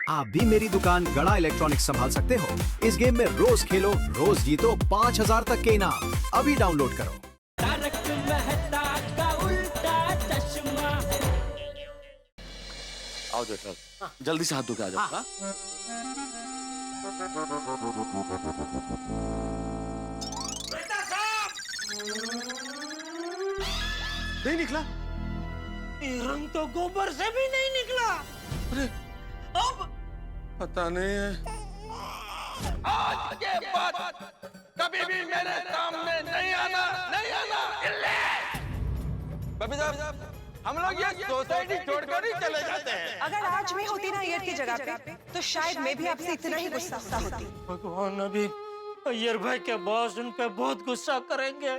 आप भी मेरी दुकान गड़ा इलेक्ट्रॉनिक्स संभाल सकते हो। इस गेम में रोज खेलो, रोज जीतो 5000 तक के इनाम। अभी डाउनलोड करो। तारक मेहता का उल्टा चश्मा। आओ जेठा, जल्दी से हाथ धो के आ जाओ। हाँ? बेटा साहब, नहीं निकला। ये रंग तो गोबर से भी नहीं निकला। अरे अब पता नहीं है। आज के बाद कभी भी मेरे सामने नहीं आना, नहीं आना। बबीता, हम लोग ये सोसाइटी छोड़कर ही चले जाते हैं। अगर आज मैं होती ना अय्यर की जगह पे तो शायद मैं भी आपसे इतना ही गुस्सा होती। भगवान, अभी अय्यर भाई के बॉस उन पे बहुत गुस्सा करेंगे।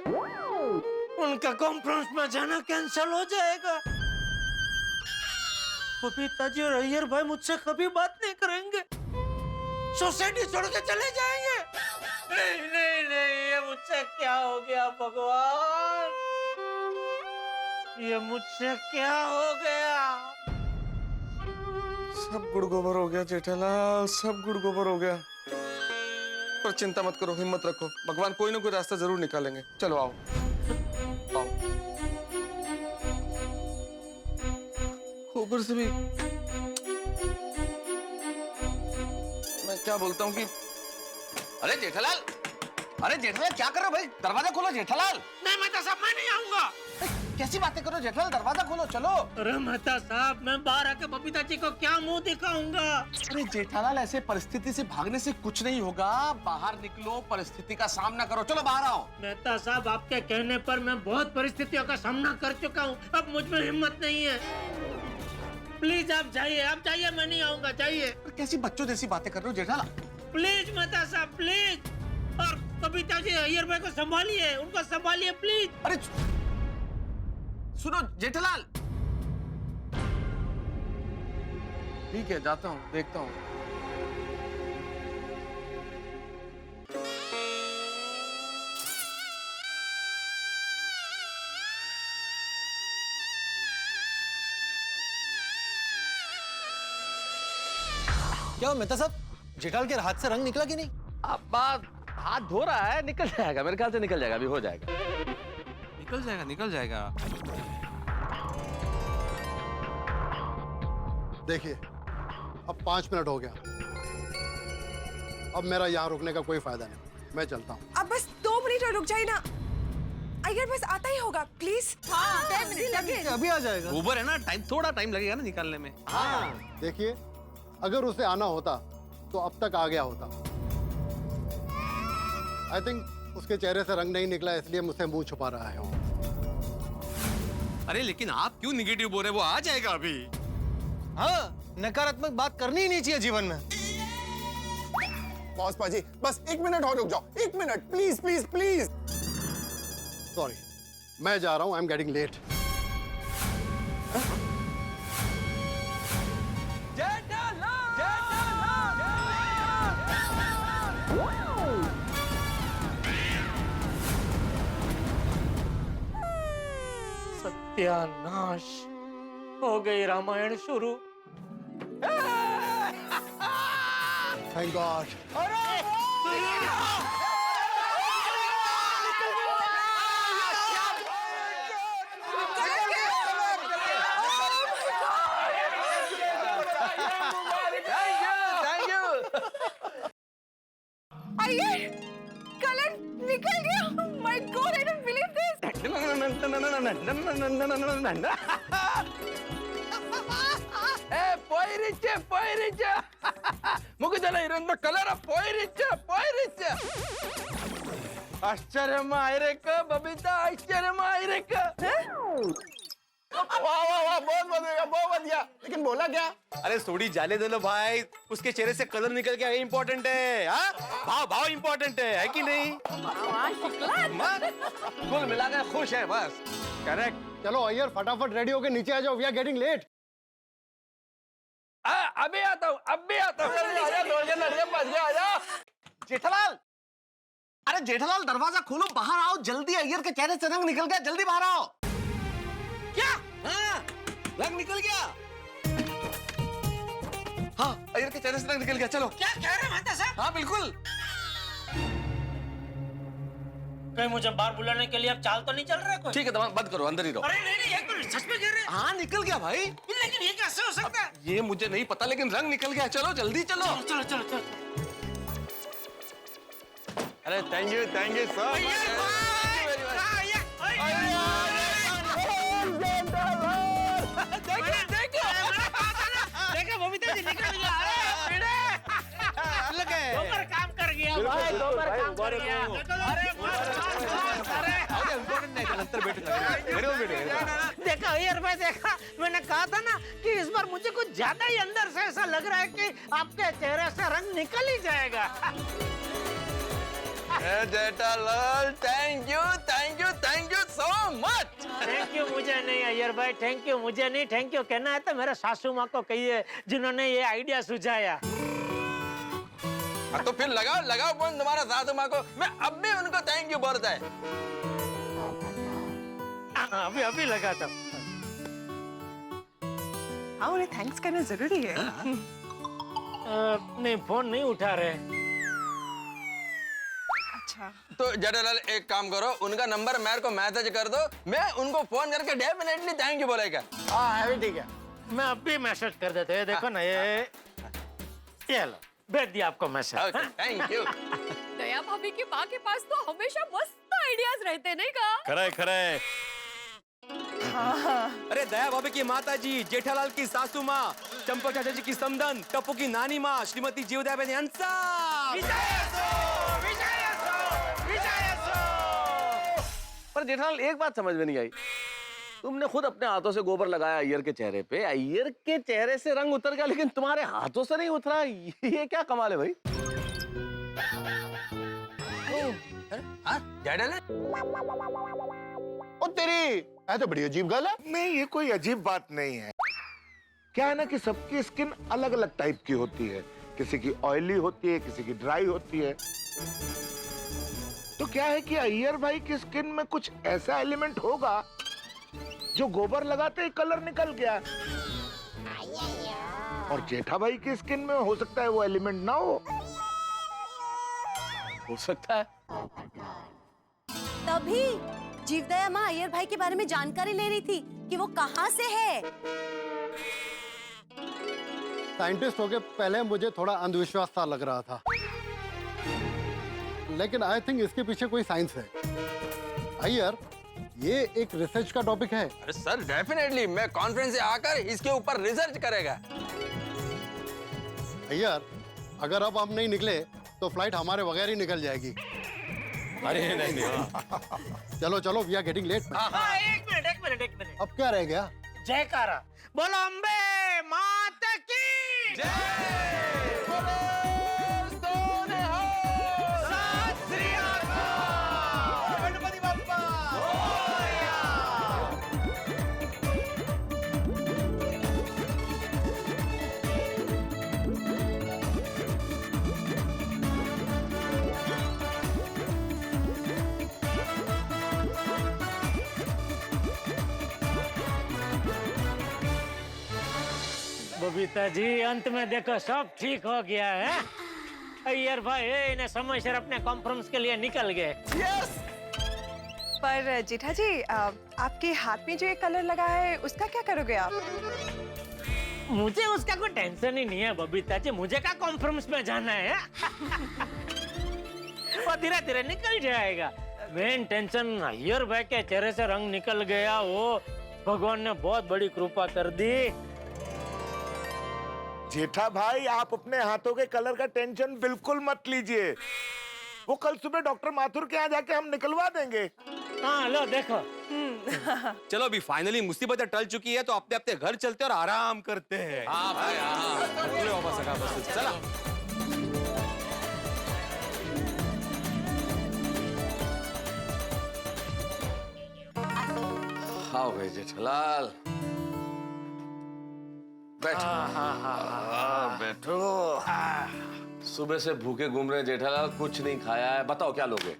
उनका कॉन्फ्रेंस में जाना कैंसिल हो जाएगा। बबीता जी और अय्यर भाई मुझसे कभी बात नहीं करेंगे, सोसाइटी छोड़ के चले जाएंगे। नहीं नहीं नहीं, ये मुझसे क्या हो गया भगवान, ये मुझसे क्या हो गया। सब गुड़ गोबर हो गया जेठालाल, सब गुड़ गोबर हो गया। पर चिंता मत करो, हिम्मत रखो, भगवान कोई ना कोई रास्ता जरूर निकालेंगे। चलो आओ आओ। ऊपर से भी मैं क्या बोलता हूँ कि अरे जेठालाल, अरे जेठालाल क्या कर रहे हो भाई? दरवाजा खोलो जेठालाल। नहीं मेहता साहब, मैं नहीं आऊंगा। कैसी बातें करो जेठालाल, दरवाजा खोलो, चलो। अरे मेहता साहब, मैं बाहर आके बबीता जी को क्या मुंह दिखाऊंगा? अरे जेठालाल, ऐसे परिस्थिति से भागने से कुछ नहीं होगा। बाहर निकलो, परिस्थिति का सामना करो। चलो बाहर आओ। मेहता साहब, आपके कहने पर मैं बहुत परिस्थितियों का सामना कर चुका हूँ, अब मुझ में हिम्मत नहीं है। प्लीज आप जाइए, मैं नहीं आऊंगा, जाइए। कैसी बच्चों जैसी बातें कर रहे हो जेठालाल? प्लीज मेहता साहब, प्लीज। और बबीता जी अय्यर भाई को संभालिए, उनको संभालिए प्लीज। अरे सुनो जेठालाल। ठीक है, जाता हूँ, देखता हूँ। क्या हो मेहता साहब, जेठालाल के हाथ से रंग निकला कि नहीं? अब बात हाथ धो रहा है, निकल जाएगा, मेरे ख्याल से निकल जाएगा, अभी हो जाएगा। निकल जाएगा, निकल जाएगा। देखिए, अब 5 मिनट हो गया। अब मेरा यहाँ रुकने का कोई फायदा नहीं, मैं चलता हूँ। अब बस 2 मिनट और रुक जाइए ना, अय्यर बस आता ही होगा, प्लीज। हाँ, 10 मिनट लगे। अभी आ जाएगा। ऊबर है ना, थोड़ा टाइम लगेगा ना निकालने में। देखिए, अगर उसे आना होता तो अब तक आ गया होता। आई थिंक उसके चेहरे से रंग नहीं निकला, इसलिए मुझसे मुंह छुपा रहा है वो। अरे लेकिन आप क्यों निगेटिव बोल रहे हैं? वो आ जाएगा अभी। हाँ, नकारात्मक बात करनी ही नहीं चाहिए जीवन में। बॉस पाजी, बस 1 मिनट और रुक जाओ, 1 minute, please please please. Sorry, मैं जा रहा हूँ, आई एम गेटिंग लेट। सत्यानाश, हो गई रामायण शुरू। Thank God. अय्यर, कलर निकल गया। My god, I don't believe this. पोयरिच मुगिदला इरोंದು ಕಲರ್ पोयरिच आश्चर्यमायरेक बबीता, आश्चर्यमायरेक। वाह वाह वाह, बहुत बढ़िया, बहुत बढ़िया। लेकिन बोला क्या? अरे थोड़ी जाने दे लो भाई, उसके चेहरे से कलर निकल गया, ये इम्पोर्टेंट है। हाँ, भाव इम्पोर्टेंट है कि नहीं? कुल मिलाकर खुश है बस। करेक्ट। चलो अय्यर, फटाफट रेडी होके नीचे आ जाओ, वी आर गेटिंग लेट। अभी आता हूँ, अभी आता हूँ। आजा जेठालाल। अरे जेठालाल, दरवाजा खोलो, बाहर आओ जल्दी। अय्यर के चेहरे से रंग निकल गया, जल्दी बाहर आओ। क्या? हाँ, रंग निकल गया। हाँ अय्यर के चेहरे से रंग निकल गया। चलो। क्या कह रहे हैं मेहता साहब? हाँ बिल्कुल। कहीं मुझे बाहर बुलाने के लिए अब चाल तो नहीं चल रहा है कोई? ठीक है दवा बंद करो, अंदर ही रहो। अरे नहीं एक मिनट, सच में कह रहे हैं? हाँ निकल गया भाई। लेकिन ये कैसे हो सकता है? ये मुझे नहीं पता लेकिन रंग निकल गया। चलो जल्दी चलो। चलो चलो चलो। अरे थैंक यू सर। देखो बबीता जी निकल गया। दोबारा काम कर गया भाई, दोबारा काम कर गया। अरे देखा अय्यर भाई, देखा मैंने कहा था ना कि इस बार मुझे कुछ ज्यादा ही अंदर से ऐसा लग रहा है कि आपके चेहरे से रंग निकल ही जाएगा। Jethalal thank you so much. Thank you मुझे नहीं अय्यर भाई, थैंक यू मुझे नहीं, थैंक यू कहना है तो मेरे सासू माँ को कहिए जिन्होंने ये आइडिया सुझाया। तो फिर लगाओ फोन तुम्हारा सासू माँ को। मैं अब भी उनको थैंक यू बोलता है। अभी लगा था। हाँ, उन्हें थैंक्स करना जरूरी है। नहीं फोन नहीं उठा रहे। अच्छा, तो जेठालाल एक काम करो, उनका नंबर मेरे को मैसेज कर दो, मैं उनको फोन करके डेफिनेटली थैंक यू बोलेगा। हाँ अभी ठीक है, मैं अभी मैसेज कर देते हैं। देखो ना ये लो भेज दिया आपको message. Okay thank you. Daya भाभी की माँ के पास तो हमेशा मस्त आइडियाज रहते नहीं का? खरे अरे दया भाभी की माता जी, जेठालाल की सासू माँ, चंपक चाचा जी की समधन, टप्पू की नानी माँ, श्रीमती जीवदया बेन हंसा। पर जेठालाल एक बात समझ में नहीं आई, तुमने खुद अपने हाथों से गोबर लगाया अय्यर के चेहरे पे, अय्यर के चेहरे से रंग उतर गया लेकिन तुम्हारे हाथों से नहीं उतरा। ये क्या कमाल है भाई? ओ तेरी ऐ तो बड़ी अजीब गल है। नहीं ये कोई अजीब बात नहीं है। क्या है ना कि सबकी स्किन अलग अलग टाइप की होती है, किसी की ऑयली होती है, किसी की ड्राई होती है। तो क्या है कि अय्यर भाई की स्किन में कुछ ऐसा एलिमेंट होगा जो गोबर लगाते ही कलर निकल गया, और जेठा भाई की स्किन में हो सकता है वो एलिमेंट ना हो सकता है। तभी जीवदया माँ अय्यर भाई के बारे में जानकारी ले रही थी कि वो कहाँ से है। साइंटिस्ट होके पहले मुझे थोड़ा अंधविश्वास सा लग रहा था, लेकिन आई थिंक इसके पीछे कोई साइंस है। अय्यर, ये एक रिसर्च का टॉपिक है। अरे सर डेफिनेटली, मैं कॉन्फ्रेंस से आकर इसके ऊपर रिसर्च करेगा। अय्यर, अगर अब हम नहीं निकले तो फ्लाइट हमारे बगैर ही निकल जाएगी। अरे नहीं चलो चलो, वी आर गेटिंग लेट। एक मिनट। अब क्या रह गया? जयकारा बोलो, अम्बे माता की जय। बबीता जी अंत में देखो सब ठीक हो गया है। अय्यर भाई इन्हें समय से अपने कॉन्फ्रेंस के लिए निकल गए। पर जेठा जी, आपके हाथ में जो ये कलर लगा है उसका क्या करोगे आप? मुझे उसका कोई टेंशन ही नहीं है बबीता जी, मुझे क्या कॉन्फ्रेंस में जाना है। वो धीरे धीरे निकल जाएगा। मेन टेंशन अय्यर भाई के चेहरे से रंग निकल गया, वो भगवान ने बहुत बड़ी कृपा कर दी। जेठा भाई, आप अपने हाथों के कलर का टेंशन बिल्कुल मत लीजिए, वो कल सुबह डॉक्टर माथुर के यहाँ जाके हम निकलवा देंगे। हाँ लो देखो। चलो अभी फाइनली मुसीबतें टल चुकी है तो अपने अपने घर चलते और आराम करते हैं। हाँ भाई हाँ, बस चला। आओ भाई जेठालाल, बैठो। सुबह से भूखे घूम रहे जेठालाल, कुछ नहीं खाया है, बताओ क्या लोगे?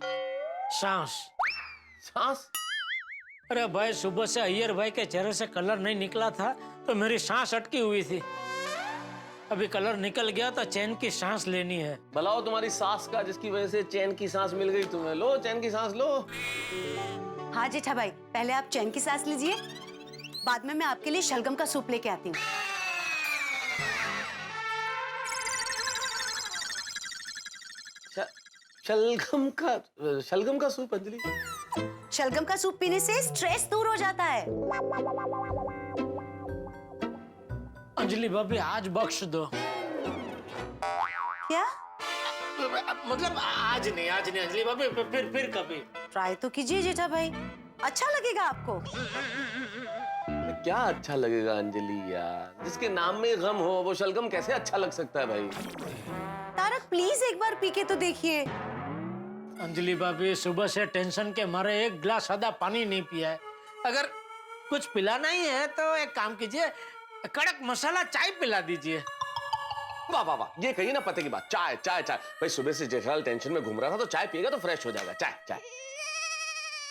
सांस। सांस? अरे भाई सुबह से अय्यर भाई के चेहरे से कलर नहीं निकला था तो मेरी सांस अटकी हुई थी। अभी कलर निकल गया तो चैन की सांस लेनी है। भलाओ तुम्हारी सास का, जिसकी वजह से चैन की सांस मिल गई तुम्हें। लो चैन की सांस लो। हाँ जेठा भाई, पहले आप चैन की सांस लीजिए, बाद में मैं आपके लिए शलगम का सूप लेके आती हूँ। शलगम का सूप अंजलि? शलगम का सूप पीने से स्ट्रेस दूर हो जाता है। अंजलि भाभी आज बख्श दो। क्या? मतलब आज नहीं अंजलि भाभी, फिर कभी। ट्राई तो कीजिए जेठा भाई, अच्छा लगेगा आपको। क्या अच्छा लगेगा अंजलि यार, जिसके नाम में गम हो वो शलगम कैसे अच्छा लग सकता है भाई? तारक प्लीज एक बार पी के तो देखिए। अंजलि भाभी सुबह से टेंशन के मारे एक गिलास सादा पानी नहीं पिया है। अगर कुछ पिलाना ही है तो एक काम कीजिए, कड़क मसाला चाय पिला दीजिए। वाह वाह वाह, ये कही ना पते की बात। चाय चाय चाय भाई, सुबह से जेठालाल टेंशन में घूम रहा था तो चाय पिएगा तो फ्रेश हो जाएगा। चाय चाय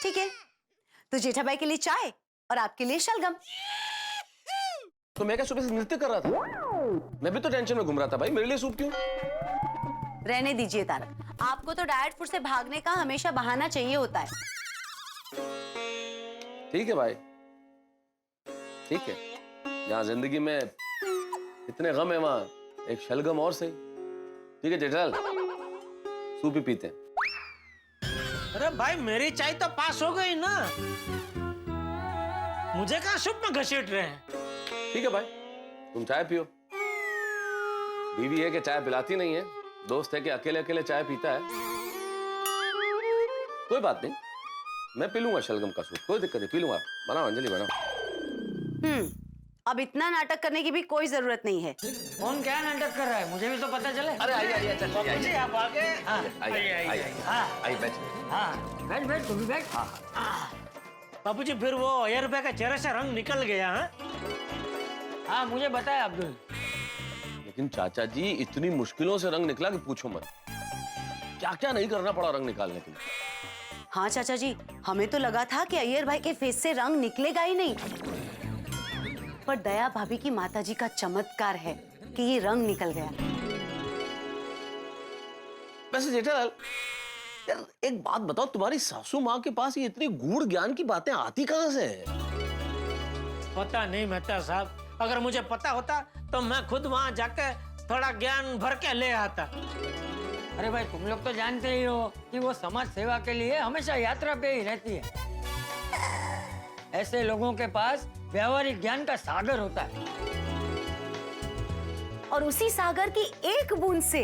ठीक है, तो जेठा भाई के लिए चाय और आपके लिए शलगम। तो मैं क्या सुबह से नृत्य कर रहा था? मैं भी तो टेंशन में घूम रहा था भाई, मेरे लिए सूप क्यों? रहने दीजिए तारक, आपको तो डाइट फूड से भागने का हमेशा बहाना चाहिए होता है। ठीक है भाई, ठीक है। जहाँ जिंदगी में इतने गम है वहां एक शलगम और सही। ठीक है जेठालाल, सूप ही पीते हैं। अरे भाई मेरी चाय तो पास हो गई ना, मुझे कहाँ सूप में घसीट रहे हैं। ठीक है भाई, तुम चाय पियो। बीवी है कि चाय पिलाती नहीं है, दोस्त है कि अकेले अकेले चाय पीता है। कोई बात नहीं, मैं पी लूंगा शलगम का सूप, कोई दिक्कत नहीं, पी लूंगा। बनाओ अंजलि बनाओ। अब इतना नाटक करने की भी कोई जरूरत नहीं है। कौन क्या नाटक कर रहा है, मुझे भी तो पता चले। अरे आइए आइए, चल बापू जी आप आगे। आइए बैठ। बैठ तुम भी बैठ। बापू जी फिर वो अय्यर भाई का चेहरे से रंग निकल गया है? हाँ मुझे बताया अब्दुल। लेकिन चाचा जी इतनी मुश्किलों से रंग निकला कि पूछो मत। क्या क्या नहीं करना पड़ा रंग निकालने के लिए। हाँ चाचा जी, हमें तो लगा था कि अय्यर भाई के फेस से रंग निकलेगा ही नहीं, पर दया भाभी की माताजी का चमत्कार है कि ये रंग निकल गया। वैसे जेठालाल यार एक बात बताओ, तुम्हारी सासू माँ के पास ये इतनी गूढ़ ज्ञान की बातें आती कहाँ से है? पता नहीं मेहता साहब, अगर मुझे पता होता तो मैं खुद वहां जाके थोड़ा ज्ञान भर के ले आता। अरे भाई तुम लोग तो जानते ही हो कि वो समाज सेवा के लिए हमेशा यात्रा पे ही रहती है। ऐसे लोगों के पास व्यवहारिक ज्ञान का सागर होता है, और उसी सागर की एक बूंद से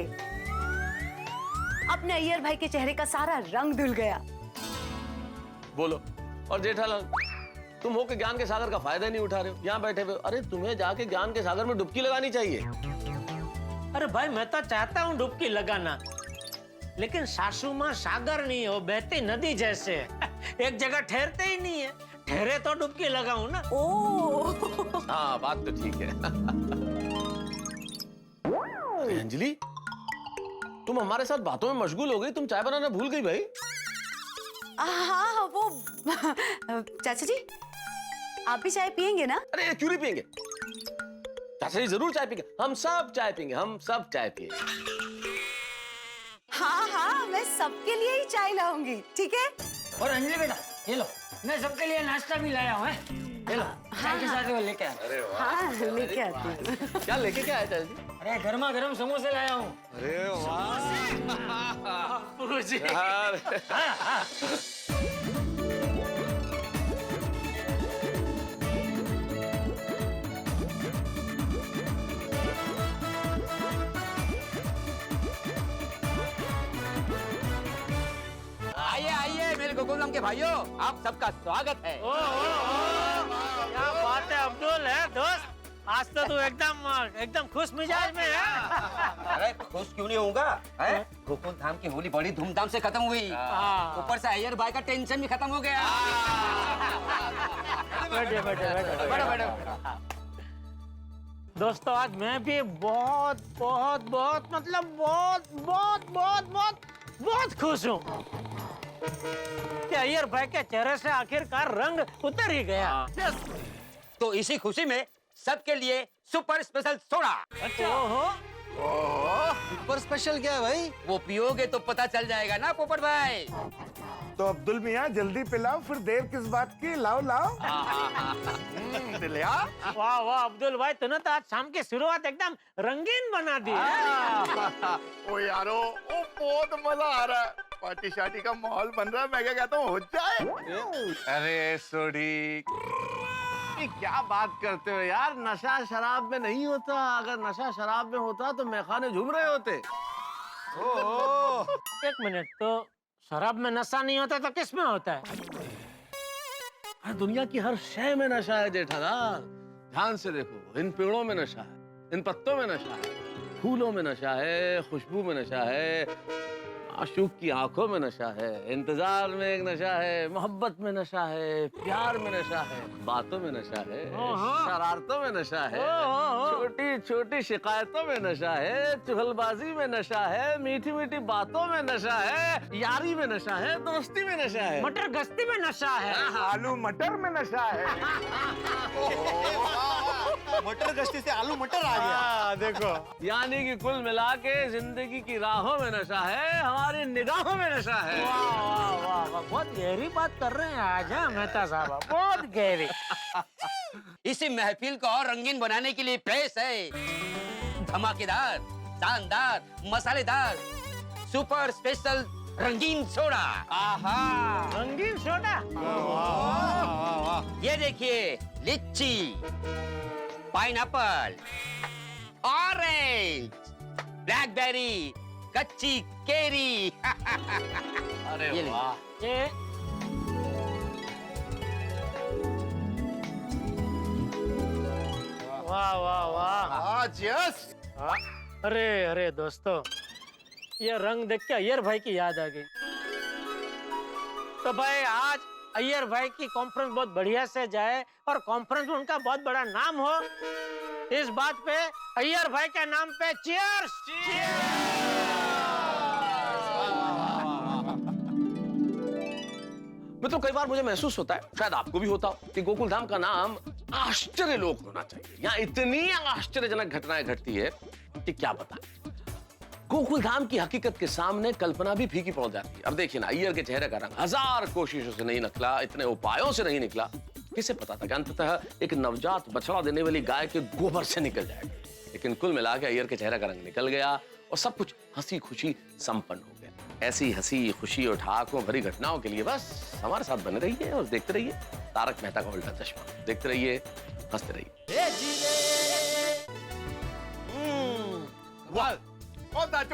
अपने अय्यर भाई के चेहरे का सारा रंग धुल गया। बोलो। और जेठालाल तुम हो के ज्ञान के सागर का फायदा नहीं उठा रहे हो, यहाँ बैठे हुए। अरे तुम्हें जाके ज्ञान के सागर में डुबकी लगानी चाहिए। अरे भाई मैं तो चाहता हूँ डुबकी लगाना, लेकिन सासू माँ सागर नहीं हो, बहती नदी जैसे एक जगह ठहरते ही नहीं है। ठहरे तो डुबकी लगाऊं ना। ओह हाँ बात तो ठीक है। अंजलि तुम हमारे साथ बातों में मशगूल हो गई, तुम चाय बनाना भूल गई भाई। हाँ वो चाचा जी आप भी चाय पियेंगे ना? अरे क्यों नहीं पियेंगे, चाचा जी जरूर चाय पियेंगे, हम सब चाय पियेंगे, हम सब चाय पियेंगे। हाँ हाँ मैं सबके लिए ही चाय लाऊंगी, ठीक है? और अंजलि बेटा ये लो, मैं सबके लिए नाश्ता भी लाया हूँ। ये लो चाय के साथ वो लेके आ। अरे वाह, हाँ लेके आती हूँ। क्या लेके क्या आया चाचा जी? अरे गर्मा गर्म समोसे लाया हूँ। अरे वाह बापूजी। आइए आइए मेरे गोकुलम के भाइयों, आप सबका स्वागत है। क्या बात है अब्दुल, है दोस्त, आज तो तू एकदम खुश मिजाज में है। अरे खुश क्यों नहीं होगा, गोकुल धाम की होली बड़ी धूमधाम से खत्म हुई, ऊपर से अय्यर भाई का टेंशन भी खत्म हो गया। बैठो बैठो बैठो। दोस्तों आज मैं भी बहुत बहुत बहुत मतलब बहुत बहुत बहुत बहुत बहुत खुश हूँ कि अय्यर भाई के चेहरे से आखिरकार रंग उतर ही गया। तो इसी खुशी में सबके लिए सुपर स्पेशल सोडा। ओहो, सुपर स्पेशल क्या है भाई? वो पियोगे तो पता चल जाएगा ना पोपट भाई। तो अब्दुल मियाँ जल्दी पिलाओ, फिर देर किस बात की? लाओ लाओ। दिलिया। वाह वाह अब्दुल भाई, तूने तो आज शाम की शुरुआत एकदम रंगीन बना दी है। ओ यारो, ओ बहुत मजा आ रहा है। पार्टी शार्टी का माहौल बन रहा है। मैं क्या कहता हूँ, हो जाए। अरे सोडी, ये क्या बात करते हो यार? नशा शराब में नहीं होता। अगर नशा शराब में होता तो मैखाने झूम रहे होते। एक मिनट, तो शराब में नशा नहीं होता तो किस में होता है? हर दुनिया की हर शय में नशा है जेठालाल। ध्यान से देखो, इन पेड़ों में नशा है, इन पत्तों में नशा है, फूलों में नशा है, खुशबू में नशा है, आशूक की आंखों में नशा है, इंतजार में एक नशा है, मोहब्बत में नशा है, प्यार में नशा है, बातों में नशा है, शरारतों में नशा है, छोटी छोटी शिकायतों में नशा है, चुगलबाजी में नशा है, मीठी मीठी बातों में नशा है, यारी में नशा है, दोस्ती में नशा है, मटर गश्ती में नशा है। आलू मटर में नशा है। मटर गश्ती से आलू मटर आ गया। देखो, यानी कि कुल मिला के जिंदगी की राहों में नशा है, हमारी निगाहों में नशा है। वाह वाह वाह वाह, बहुत गहरी बात कर रहे हैं आज मेहता साहब, बहुत गहरी। इसी महफिल को और रंगीन बनाने के लिए पेश है धमाकेदार, शानदार, मसालेदार, सुपर स्पेशल रंगीन सोडा। आहा, रंगीन सोडा। ये देखिए, लिच्ची, पाइनएप्पल, ऑरेंज, ब्लैकबेरी, कच्ची केरी। अरे ये वाह, ये वाह वाह वाह, यस। अरे अरे दोस्तों, ये रंग देख के अय्यर भाई की याद आ गई। तो भाई आज अय्यर भाई की कॉन्फ्रेंस बहुत बढ़िया से जाए और कॉन्फ्रेंस में उनका बहुत बड़ा नाम हो, इस बात पे अय्यर भाई के नाम पे चीयर्स। मतलब कई बार मुझे महसूस होता है, शायद आपको भी होता हो, कि गोकुल धाम का नाम आश्चर्य लोक होना चाहिए। यहाँ इतनी आश्चर्यजनक घटनाएं घटती है कि क्या बता। गोकुल धाम की हकीकत के सामने कल्पना भी फीकी पड़ जाती है। अब देखिए ना, अय्यर के चेहरे का रंग 1000 कोशिशों से नहीं निकला, इतने उपायों से नहीं निकला। किसे पता था कि अंततः एक नवजात बछड़ा देने वाली गाय के गोबर से निकल जाएगा। लेकिन कुल मिला के अय्यर के चेहरे का रंग निकल गया और सब कुछ हंसी खुशी संपन्न हो गया। ऐसी हंसी खुशी और ठहाकों भरी घटनाओं के लिए बस हमारे साथ बने रहिए और देखते रहिए तारक मेहता का उल्टा चश्मा। देखते रहिए, हंसते रहिए।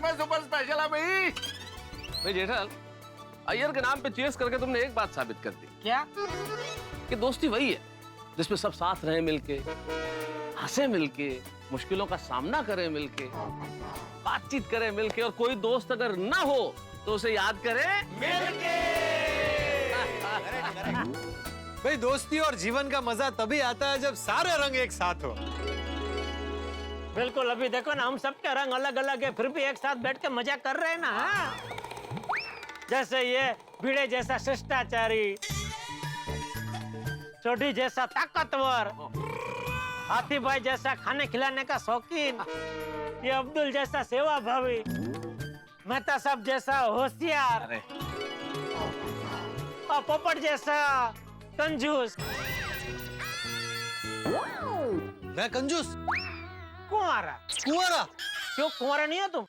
सुपर स्पेशल है भाई। भाई जेठालाल, अय्यर के नाम पे चीयर्स करके तुमने एक बात साबित कर दी। क्या? कि दोस्ती वही है जिसमें सब साथ रहे मिलके, हंसे मिलके, मुश्किलों का सामना करें मिलके, बातचीत करें मिलके, और कोई दोस्त अगर ना हो तो उसे याद करें मिलके। भाई दोस्ती और जीवन का मजा तभी आता है जब सारे रंग एक साथ हो। बिल्कुल, अभी देखो ना, हम सबके रंग अलग अलग है, फिर भी एक साथ बैठ के मजा कर रहे हैं ना। हाँ? जैसे ये भिड़े जैसा शिष्टाचारी, चोटी जैसा ताकतवर, हाथी भाई जैसा खाने खिलाने का शौकीन, ये अब्दुल जैसा सेवा भावी, मेहता साहब जैसा होशियार, और पोपट जैसा कंजूस। मैं कंजूस? कुंवारा। कुंवारा? क्यों कुंवारा नहीं हो तुम?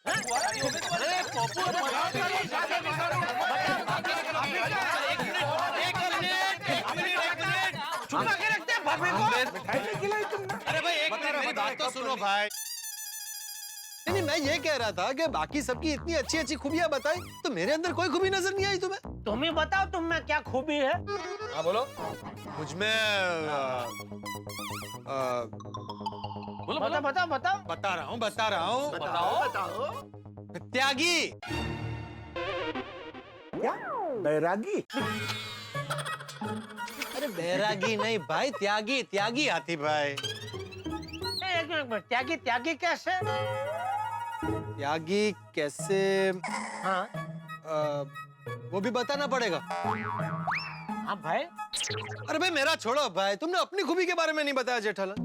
छुपा के रखते हैं भाभी को। अरे भाई एक मिनट, मेरी बात तो सुनो भाई। नहीं, मैं ये कह रहा था कि बाकी सबकी इतनी अच्छी अच्छी खूबियां बताई, तो मेरे अंदर कोई खूबी नजर नहीं आई तुम्हें। तुम ही बताओ, तुम में क्या खूबी है? हाँ बोलो। मुझमें बोलो बताओ बताओ बताओ। बता रहा हूँ। बताओ। त्यागी। क्या? बैरागी? अरे बैरागी नहीं भाई, त्यागी हाथी भाई। एक मिनट, त्यागी त्यागी कैसे? त्यागी कैसे? हाँ वो भी बताना पड़ेगा। हाँ भाई। अरे भाई मेरा छोड़ो भाई, तुमने अपनी खूबी के बारे में नहीं बताया जेठालाल।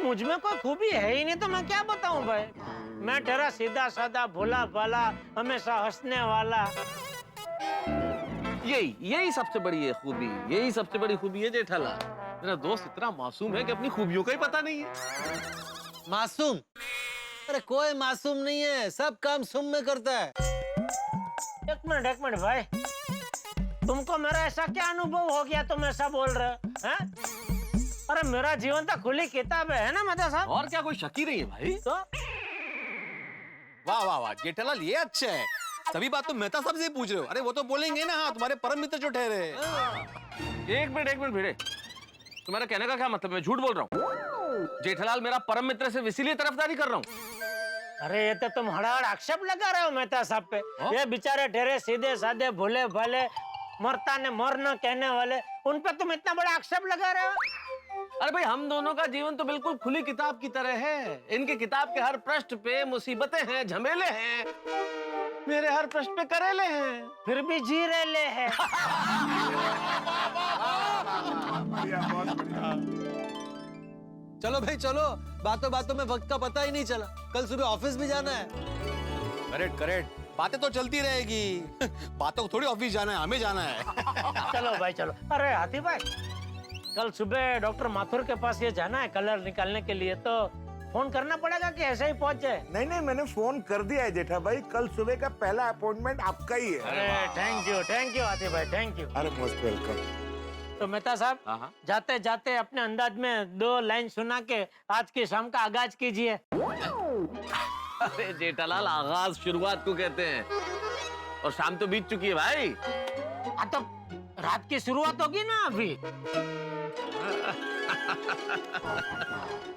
मुझ में कोई खूबी है ही नहीं तो मैं क्या बताऊं भाई। मैं ठहरा सीधा साधा भोला भाला हमेशा हंसने वाला। यही सबसे बड़ी है खूबी, यही सबसे बड़ी खूबी है जेठालाल। मेरा दोस्त इतना मासूम है कि अपनी खूबियों का ही पता नहीं है। मासूम? अरे कोई मासूम नहीं है, सब काम सुम में करता है। एक मिनट भाई, तुमको मेरा ऐसा क्या अनुभव हो गया तुम ऐसा बोल रहे हो? अरे मेरा जीवन तो खुली किताब है ना मेहता साहब। और क्या कोई शक ही नहीं है भाई। तो वाह वाह वाह जेठालाल, ये अच्छा है। सभी बात तो मेहता साहब से पूछ रहे हो। अरे वो तो बोलेंगे ना, हाँ तुम्हारे परम मित्र जो ठहरे। एक मिनट भिड़े, तुम्हारा कहने का क्या मतलब? मैं झूठ बोल रहा हूँ? जेठालाल मेरा परम मित्र सिर्फ इसीलिए तरफदारी कर रहा हूँ। अरे ये तो तुम हड़ाहड़ आक्षेप लगा रहे हो मेहता साहब पे। ये बेचारे ठहरे सीधे साधे भोले भाले मरता ने मर न कहने वाले, उन पे तुम इतना बड़ा आक्षेप लगा रहे हो। अरे भाई हम दोनों का जीवन तो बिल्कुल खुली किताब की तरह है। इनकी किताब के हर पृष्ठ पे मुसीबतें हैं, झमेले हैं, मेरे हर पृष्ठ पे करेले हैं, फिर भी जी रेले हैं। चलो भाई चलो, बातों बातों में वक्त का पता ही नहीं चला। कल सुबह ऑफिस भी जाना है। करेक्ट, बातें तो चलती रहेगी। बातों को थोड़ी ऑफिस जाना है, हमें जाना है। चलो भाई चलो। अरे हाथी भाई, कल सुबह डॉक्टर माथुर के पास ये जाना है कलर निकालने के लिए, तो फोन करना पड़ेगा कि ऐसे ही पहुंच जाए? नहीं, मैंने फोन कर दिया है जेठा भाई। कल सुबह का पहला अपॉइंटमेंट आपका ही है। अरे थैंक यू हाथी भाई, थैंक यू। अरे मोस्ट वेलकम। तो मेहता साहब, जाते जाते अपने अंदाज में 2 लाइन सुना के आज की शाम का आगाज कीजिए। अरे जेठालाल, आगाज शुरुआत को कहते हैं, और शाम तो बीत चुकी है भाई। तो रात की शुरुआत होगी ना अभी।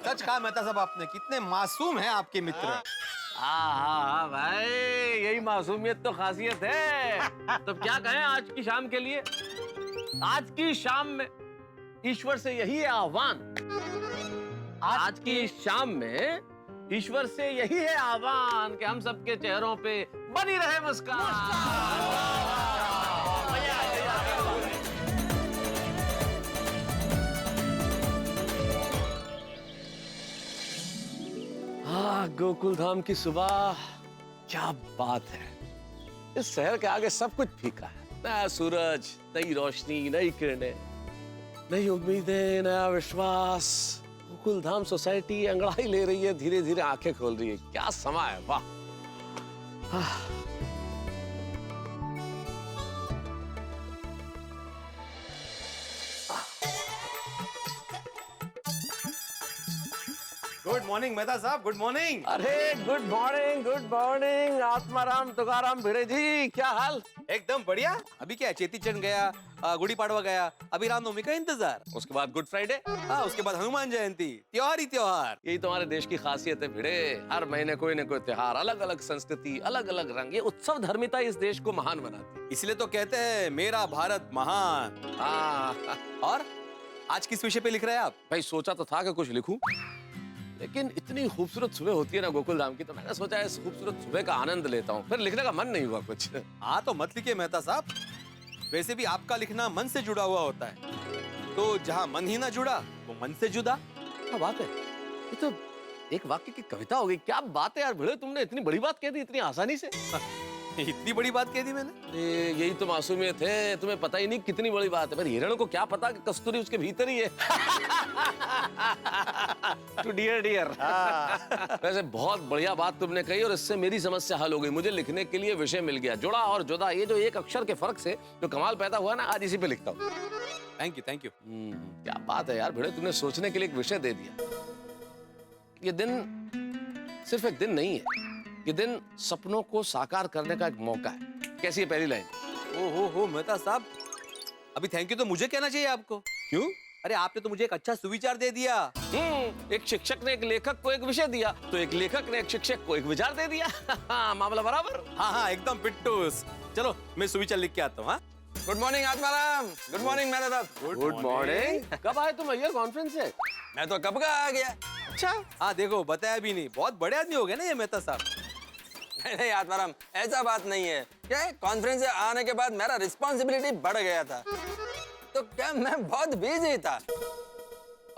सच कहा मेहता साहब आपने, कितने मासूम हैं आपके मित्र। हाँ भाई, यही मासूमियत तो खासियत है। तो क्या कहें आज की शाम के लिए? आज की शाम में ईश्वर से यही है आह्वान। आज की शाम में ईश्वर से यही है आह्वान कि हम सबके चेहरों पे बनी रहे मुस्कान। गोकुल धाम की सुबह, क्या बात है। इस शहर के आगे सब कुछ फीका है। नया सूरज, नई रोशनी, नई किरणें, नई उम्मीदें, नया विश्वास। गोकुल धाम सोसाइटी अंगड़ाई ले रही है, धीरे धीरे आंखें खोल रही है। क्या समा है, वाह। गुड मॉर्निंग मेहता साहब, गुड मॉर्निंग। अरे गुड मॉर्निंग आत्माराम तुकाराम भिड़े जी, क्या हाल? एकदम बढ़िया। अभी क्या, चेती चंद गया, गुड़ी पाड़वा गया, अभी रामनवमी का इंतजार, उसके बाद गुड फ्राइडे, हाँ उसके बाद हनुमान जयंती। त्योहार ही त्योहार। यही तुम्हारे देश की खासियत है भिड़े। हर महीने कोई न कोई त्योहार, अलग अलग संस्कृति, अलग अलग रंग। ये उत्सव धर्मिता इस देश को महान बनाती है। इसलिए तो कहते हैं मेरा भारत महान। हाँ। और आज किस विषय पे लिख रहे हैं आप? भाई सोचा तो था कि कुछ लिखूं, लेकिन इतनी खूबसूरत सुबह होती है ना गोकुल धाम की, तो मैंने सोचा इस खूबसूरत सुबह का आनंद लेता हूँ। फिर लिखने का मन नहीं हुआ कुछ। हाँ तो मत लिखिए मेहता साहब, वैसे भी आपका लिखना मन से जुड़ा हुआ होता है, तो जहाँ मन ही ना जुड़ा वो मन से जुदा। क्या बात है, ये तो एक वाक्य की कविता हो गई। क्या बात है यार भिड़े, तुमने इतनी बड़ी बात कह दी इतनी आसानी से। इतनी बड़ी बात कह दी मैंने? यही तो मासूमियत है, तुम्हें पता ही नहीं कितनी बड़ी बात है। पर हिरण को क्या पता कि कस्तूरी उसके भीतर ही है। टू डियर। वैसे बहुत बढ़िया बात तुमने कही, और इससे मेरी समस्या हल हो गई। मुझे लिखने के लिए विषय मिल गया। जुड़ा और जुदा, ये जो एक अक्षर के फर्क से जो कमाल पैदा हुआ ना, आज इसी पे लिखता हूँ। Thank you. क्या बात है यार भिड़े, तुमने सोचने के लिए एक विषय दे दिया। ये दिन सिर्फ एक दिन नहीं है, ये दिन सपनों को साकार करने का एक मौका है। कैसी है पहली लाइन? ओहो मेहता साहब, अभी थैंक यू तो मुझे कहना चाहिए आपको। क्यों? अरे आपने तो मुझे एक अच्छा सुविचार दे दिया। एक शिक्षक ने एक लेखक को एक विषय दिया, तो एक लेखक ने एक शिक्षक को एक विचार दे दिया। मामला बराबर। हाँ एकदम पिट्टूस। चलो मैं सुविचार लिख के आता हूँ। Good morning Atmaram. Good morning Mehta साहब। Good morning. कब आए तुम अय्यर कॉन्फ्रेंस से? मैं तो कब का आ गया। अच्छा, हाँ देखो बताया भी नहीं। बहुत बड़े आदमी हो गए ना ये मेहता साहब। नहीं आत्माराम, ऐसा बात नहीं है। क्या कॉन्फ्रेंस से आने के बाद मेरा रिस्पॉन्सिबिलिटी बढ़ गया था, तो क्या मैं बहुत बिजी था।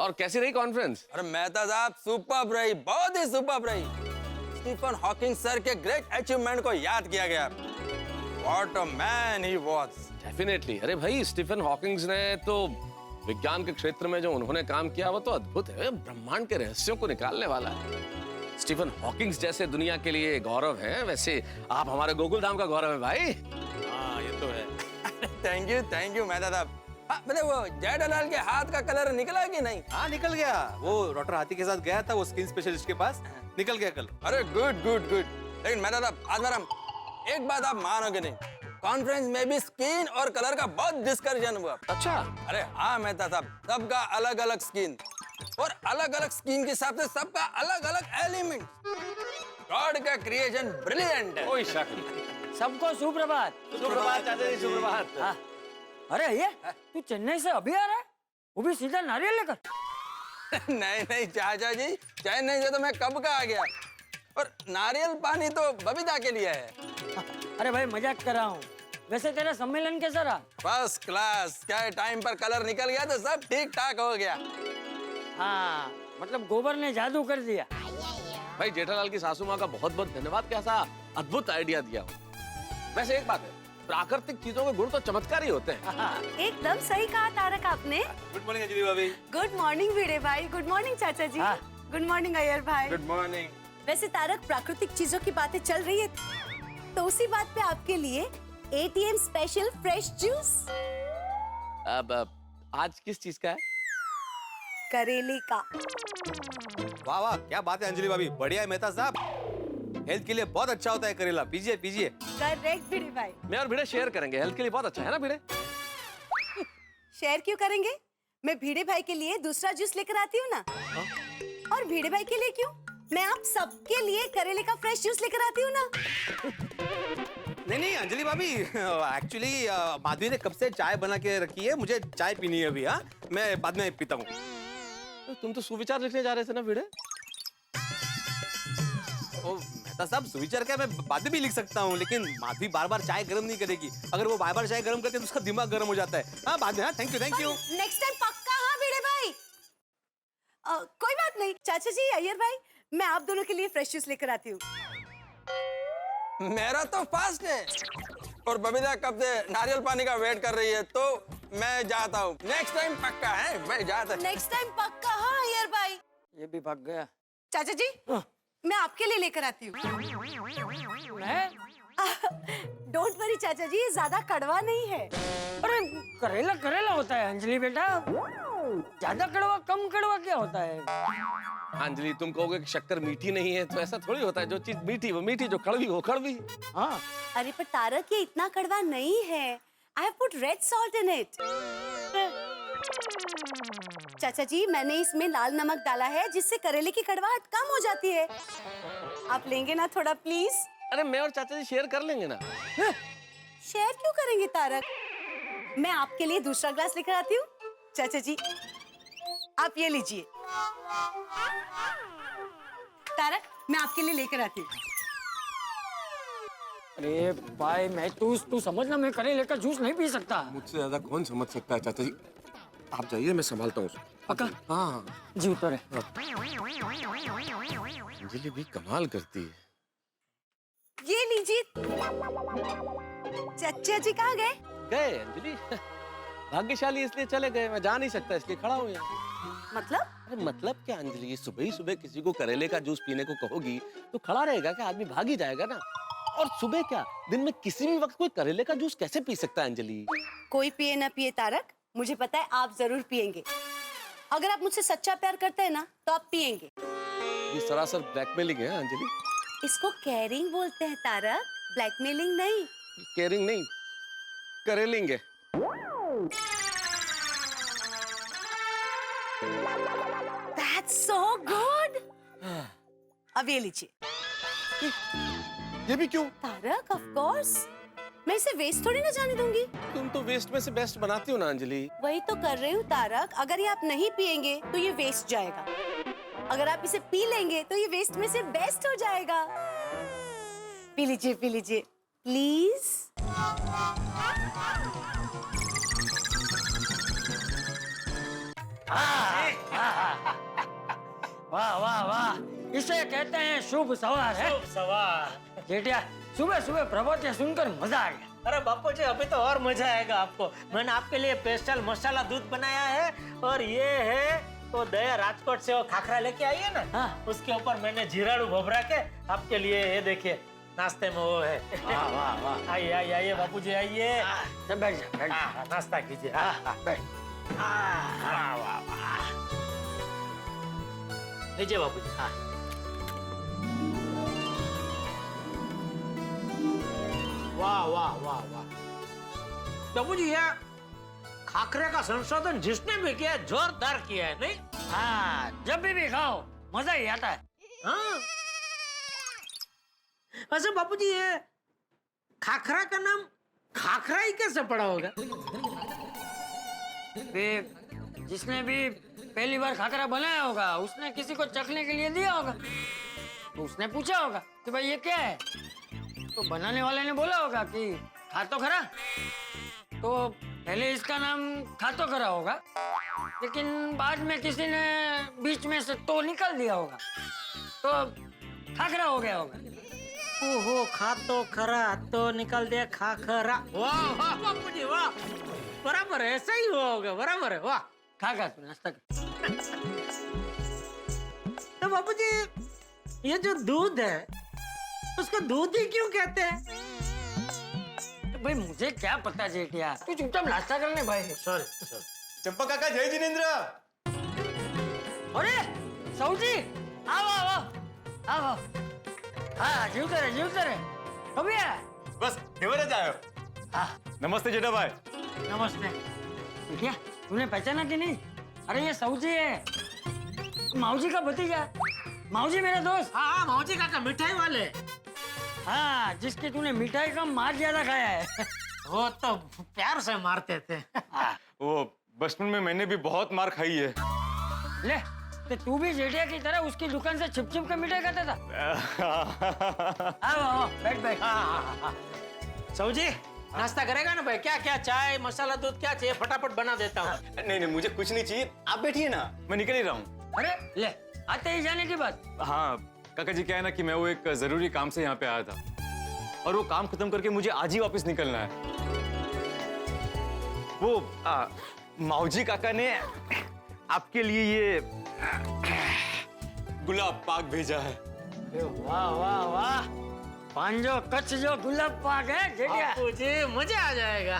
और कैसी रही कॉन्फ्रेंस? अरे मेहता साहब सुपर्ब रही, बहुत ही सुपर्ब रही। स्टीफन हॉकिंग सर के ग्रेट अचीवमेंट को याद किया गया। What a man he was. Definitely. अरे भाई, स्टीफन हॉकिंग्स ने तो विज्ञान के क्षेत्र में जो उन्होंने काम किया वो तो अद्भुत है, ब्रह्मांड के रहस्यों को निकालने वाला है। स्टीफन हॉकिंग्स जैसे दुनिया के लिए गौरव है, वैसे आप हमारे गोकुल धाम का गौरव है भाई। हाँ ये तो है। थैंक यू मेहता साहब। हाँ, मतलब वो जेठालाल के हाथ का कलर निकला कि नहीं? हाँ निकल गया, वो डॉक्टर हाथी के साथ गया था वो स्किन स्पेशलिस्ट के पास, निकल गया कल। अरे गुड गुड गुड। लेकिन मेहता साहब आत्माराम, एक बात आप मानोगे नहीं, कॉन्फ्रेंस में भी स्किन और कलर का बहुत डिस्कशन हुआ। अच्छा? अरे हाँ मेहता साहब, सबका अलग अलग स्किन और अलग अलग स्किन के हिसाब से सबका अलग अलग एलिमेंट। गॉड का क्रिएशन ब्रिलियंट है। कोई शक नहीं। सबको सुप्रभात। सुप्रभात चाचा जी, सुप्रभात। हाँ। अरे ये तू चेन्नई से अभी आ रहा है, वो भी सीधा नारियल लेकर? नहीं चाचा जी, चेन्नई से तो मैं कब का आ गया, और नारियल पानी तो बबीता के लिए है। अरे भाई मजाक कर रहा हूँ। वैसे तेरा सम्मेलन कैसा रहा? First class. क्या टाइम पर कलर निकल गया तो सब ठीक ठाक हो गया। हाँ, मतलब गोबर ने जादू कर दिया। भाई जेठालाल की सासू माँ का बहुत बहुत धन्यवाद, कैसा अद्भुत आइडिया दिया। वैसे एक बात है, प्राकृतिक चीजों के गुण तो चमत्कार ही होते हैं। एकदम सही कहा तारक आपने। गुड मॉर्निंग अंजलि भाभी। गुड मॉर्निंग भिड़े भाई। गुड मॉर्निंग चाचा जी। हाँ। गुड मॉर्निंग अय्यर भाई। Good morning. वैसे तारक, प्राकृतिक चीजों की बातें चल रही है तो उसी बात पे आपके लिए ATM स्पेशल फ्रेश जूस। अब आज किस चीज का है? करेले का। वाह वाह, क्या बात है अंजलि भाभी, बढ़िया है मेहता साहब। हेल्थ के लिए बहुत अच्छा होता है करेला, पीजिए पीजिए। करेक्ट भिड़े भाई। मैं और भिड़े शेयर करेंगे, हेल्थ के लिए बहुत अच्छा है ना भिड़े? शेयर क्यों करेंगे? मैं भिड़े भाई के लिए दूसरा जूस लेकर आती हूँ ना। और भिड़े भाई के लिए क्यों? मैं आप सबके लिए करेले का फ्रेश जूस लेकर आती हूँ ना। नहीं अंजलि भाभी, एक्चुअली माधवी ने कब से चाय बना के रखी है, मुझे चाय पीनी है अभी। हाँ, मैं बाद में पीता हूँ। तुम तो सुविचार लिखने जा रहे थे ना भिड़े? ओ मेहता साहब, सुविचार क्या मैं बाद में भी लिख सकता हूँ, लेकिन माधवी बार बार चाय गर्म नहीं करेगी। अगर वो बार बार चाय गर्म करती है तो उसका दिमाग गर्म हो जाता है। हाँ बाद में। हाँ थैंक यू। नेक्स्ट टाइम पक्का। हाँ भिड़े भाई। कोई बात नहीं चाचा जी, अय्यर भाई, मैं आप दोनों के लिए फ्रेश जूस लेकर आती हूँ। मेरा तो फास्ट है और बबीता कब से नारियल पानी का वेट कर रही है, तो मैं जाता हूँ। नेक्स्ट टाइम पक्का है, मैं जाता हूँ। नेक्स्ट टाइम पक्का। हाँ अय्यर भाई। ये भी भाग गया। चाचा जी, मैं आपके लिए लेकर आती हूँ। डोंट वरी चाचा जी, ये ज्यादा कड़वा नहीं है। अरे करेला करेला होता है अंजलि बेटा, ज्यादा कड़वा कम कड़वा क्या होता है? अंजलि, तुम कहोगे कि शक्कर मीठी नहीं है, तो ऐसा थोड़ी होता है। जो चीज मीठी वो मीठी, जो कड़वी वो कड़वी। हाँ। अरे पर तारक, ये इतना कड़वा नहीं है। I have put red salt in it. चाचा जी, मैंने इसमें लाल नमक डाला है, जिससे करेले की कड़वाहट कम हो जाती है। आप लेंगे ना थोड़ा प्लीज? अरे मैं और चाचा जी शेयर कर लेंगे ना। शेयर क्यों करेंगे तारक? मैं आपके लिए दूसरा ग्लास लेकर आती हूँ। चाचा जी, आप ये लीजिए। तारक, मैं आपके लिए लेकर आती हूँ। अरे भाई, मैं तू समझना, मैं करेले का जूस नहीं पी सकता। मुझसे ज्यादा कौन समझ सकता है चाचा जी। आप जाइए, मैं संभालता हूँ। पक्का? हाँ जी उतर है। अंजलि भी कमाल करती है। ये लीजिए। चाचा जी कहाँ गए? गए अंजलि, भाग्यशाली इसलिए चले गए, मैं जा नहीं सकता इसलिए खड़ा हूँ यहाँ। मतलब? अरे मतलब क्या अंजलि, सुबह ही सुबह किसी को करेले का जूस पीने को कहोगी तो खड़ा रहेगा क्या? आदमी भाग ही जाएगा ना। और सुबह क्या, दिन में किसी भी वक्त कोई करेले का जूस कैसे पी सकता है अंजलि? कोई पिए ना पिए तारक, मुझे पता है आप जरूर पिएंगे। अगर आप मुझसे सच्चा प्यार करते हैं ना, तो आप पिएंगे। ये सरासर ब्लैकमेलिंग है अंजलि। इसको केयरिंग बोलते हैं तारक, ब्लैकमेलिंग नहीं। केयरिंग नहीं, करेलिंग है। That's so good. अब ये लीजिए। ये भी क्यों? Tarak, of course. मैं इसे वेस्ट थोड़ी ना जाने दूंगी। तुम तो वेस्ट में से बेस्ट बनाती हो ना अंजलि। वही तो कर रही हूँ तारक। अगर ये आप नहीं पिएंगे तो ये वेस्ट जाएगा। अगर आप इसे पी लेंगे तो ये वेस्ट में से बेस्ट हो जाएगा। पी लीजिए प्लीज। वाह वाह वाह, इसे कहते हैं शुभ सवार है। शुभ सवार। जेठिया, सुबह सुबह प्रभातिया सुनकर मजा आ गया। अरे बापू जी अभी तो और मजा आएगा आपको। मैंने आपके लिए स्पेशल मसाला दूध बनाया है और ये है तो दया राजकोट से वो खाखरा लेके आई है ना, हाँ। उसके ऊपर मैंने जीराड़ू भोभरा के आपके लिए ये देखिए नाश्ते में वो है। वाह वाह वाह, आइए आइए आइए बापू जी आइए। सब बैठ जा, बैठ जा। नाश्ता कीजिए। बैठ। वाह वाह वाह, लीजिए बापू जी। वाह वाह वाह वाह बाबू जी, ये खाखरे का संशोधन जिसने भी किया है, जोरदार किया है नहीं? हाँ, जब भी खाओ मजा ही आता है। हाँ। वैसे बापू जी ये खाखरा का नाम खाखरा ही कैसे पड़ा होगा? जिसने भी पहली बार खाखरा बनाया होगा उसने किसी को चखने के लिए दिया होगा, तो उसने पूछा होगा कि भाई ये क्या है, तो बनाने वाले ने बोला होगा कि खा तो खरा, तो पहले इसका नाम खा तो खरा होगा, लेकिन बाद में किसी ने बीच में से तो निकाल दिया होगा, तो खाखरा हो गया होगा। ओहो, खा तो खरा तो निकल दिया खाखरा। वाह वाह बापू जी वाह, बराबर है, ऐसा ही होगा, बराबर है। वाह, खा तू नाश्ता कर। तो बापू जी ये जो दूध है उसको दूध ही क्यों कहते हैं? तो भाई मुझे क्या पता जेठिया, तू चुपचाप नाश्ता करने भाई। सॉरी। चंपा काका जय जिनेंद्र। अरे सऊजी, आओ आओ आओ आओ। हाँ जीवते रहे कभी है? बस ठेवरच आयो। नमस्ते जेठा भाई। नमस्ते। जेठिया, तूने पहचाना कि नहीं? अरे ये सऊजी है, माऊजी का भतीजा। माऊजी मेरे दोस्त। हाँ, माऊजी काका मिठाई वाले। हाँ, जिसकी तूने मिठाई का मार ज्यादा खाया है। वो तो प्यार से मारते थे। वो बचपन में मैंने भी बहुत मार खाई है। ले, तो तू भी जेठिया की तरह उसकी दुकान से छिप छिप के मिठाई खाता था? आओ बैठ। सऊजी नाश्ता करेगा ना भाई? क्या क्या चाय मसाला दूध क्या चाहिए? फटाफट बना देता हूँ। नहीं मुझे कुछ नहीं चाहिए, आप बैठिए ना, मैं निकल ही रहा हूँ। अरे ले, आते ही जाने की बात। हाँ काका जी, क्या है ना कि मैं वो एक जरूरी काम से यहाँ पे आया था और वो काम खत्म करके मुझे आज ही वापस निकलना है। वो माऊजी काका ने आपके लिए ये गुलाब पाक भेजा है। वाह वाह वाह, पांजो कच्छ जो गुलाब पाक है जेठिया। बापू जी मजा आ जाएगा।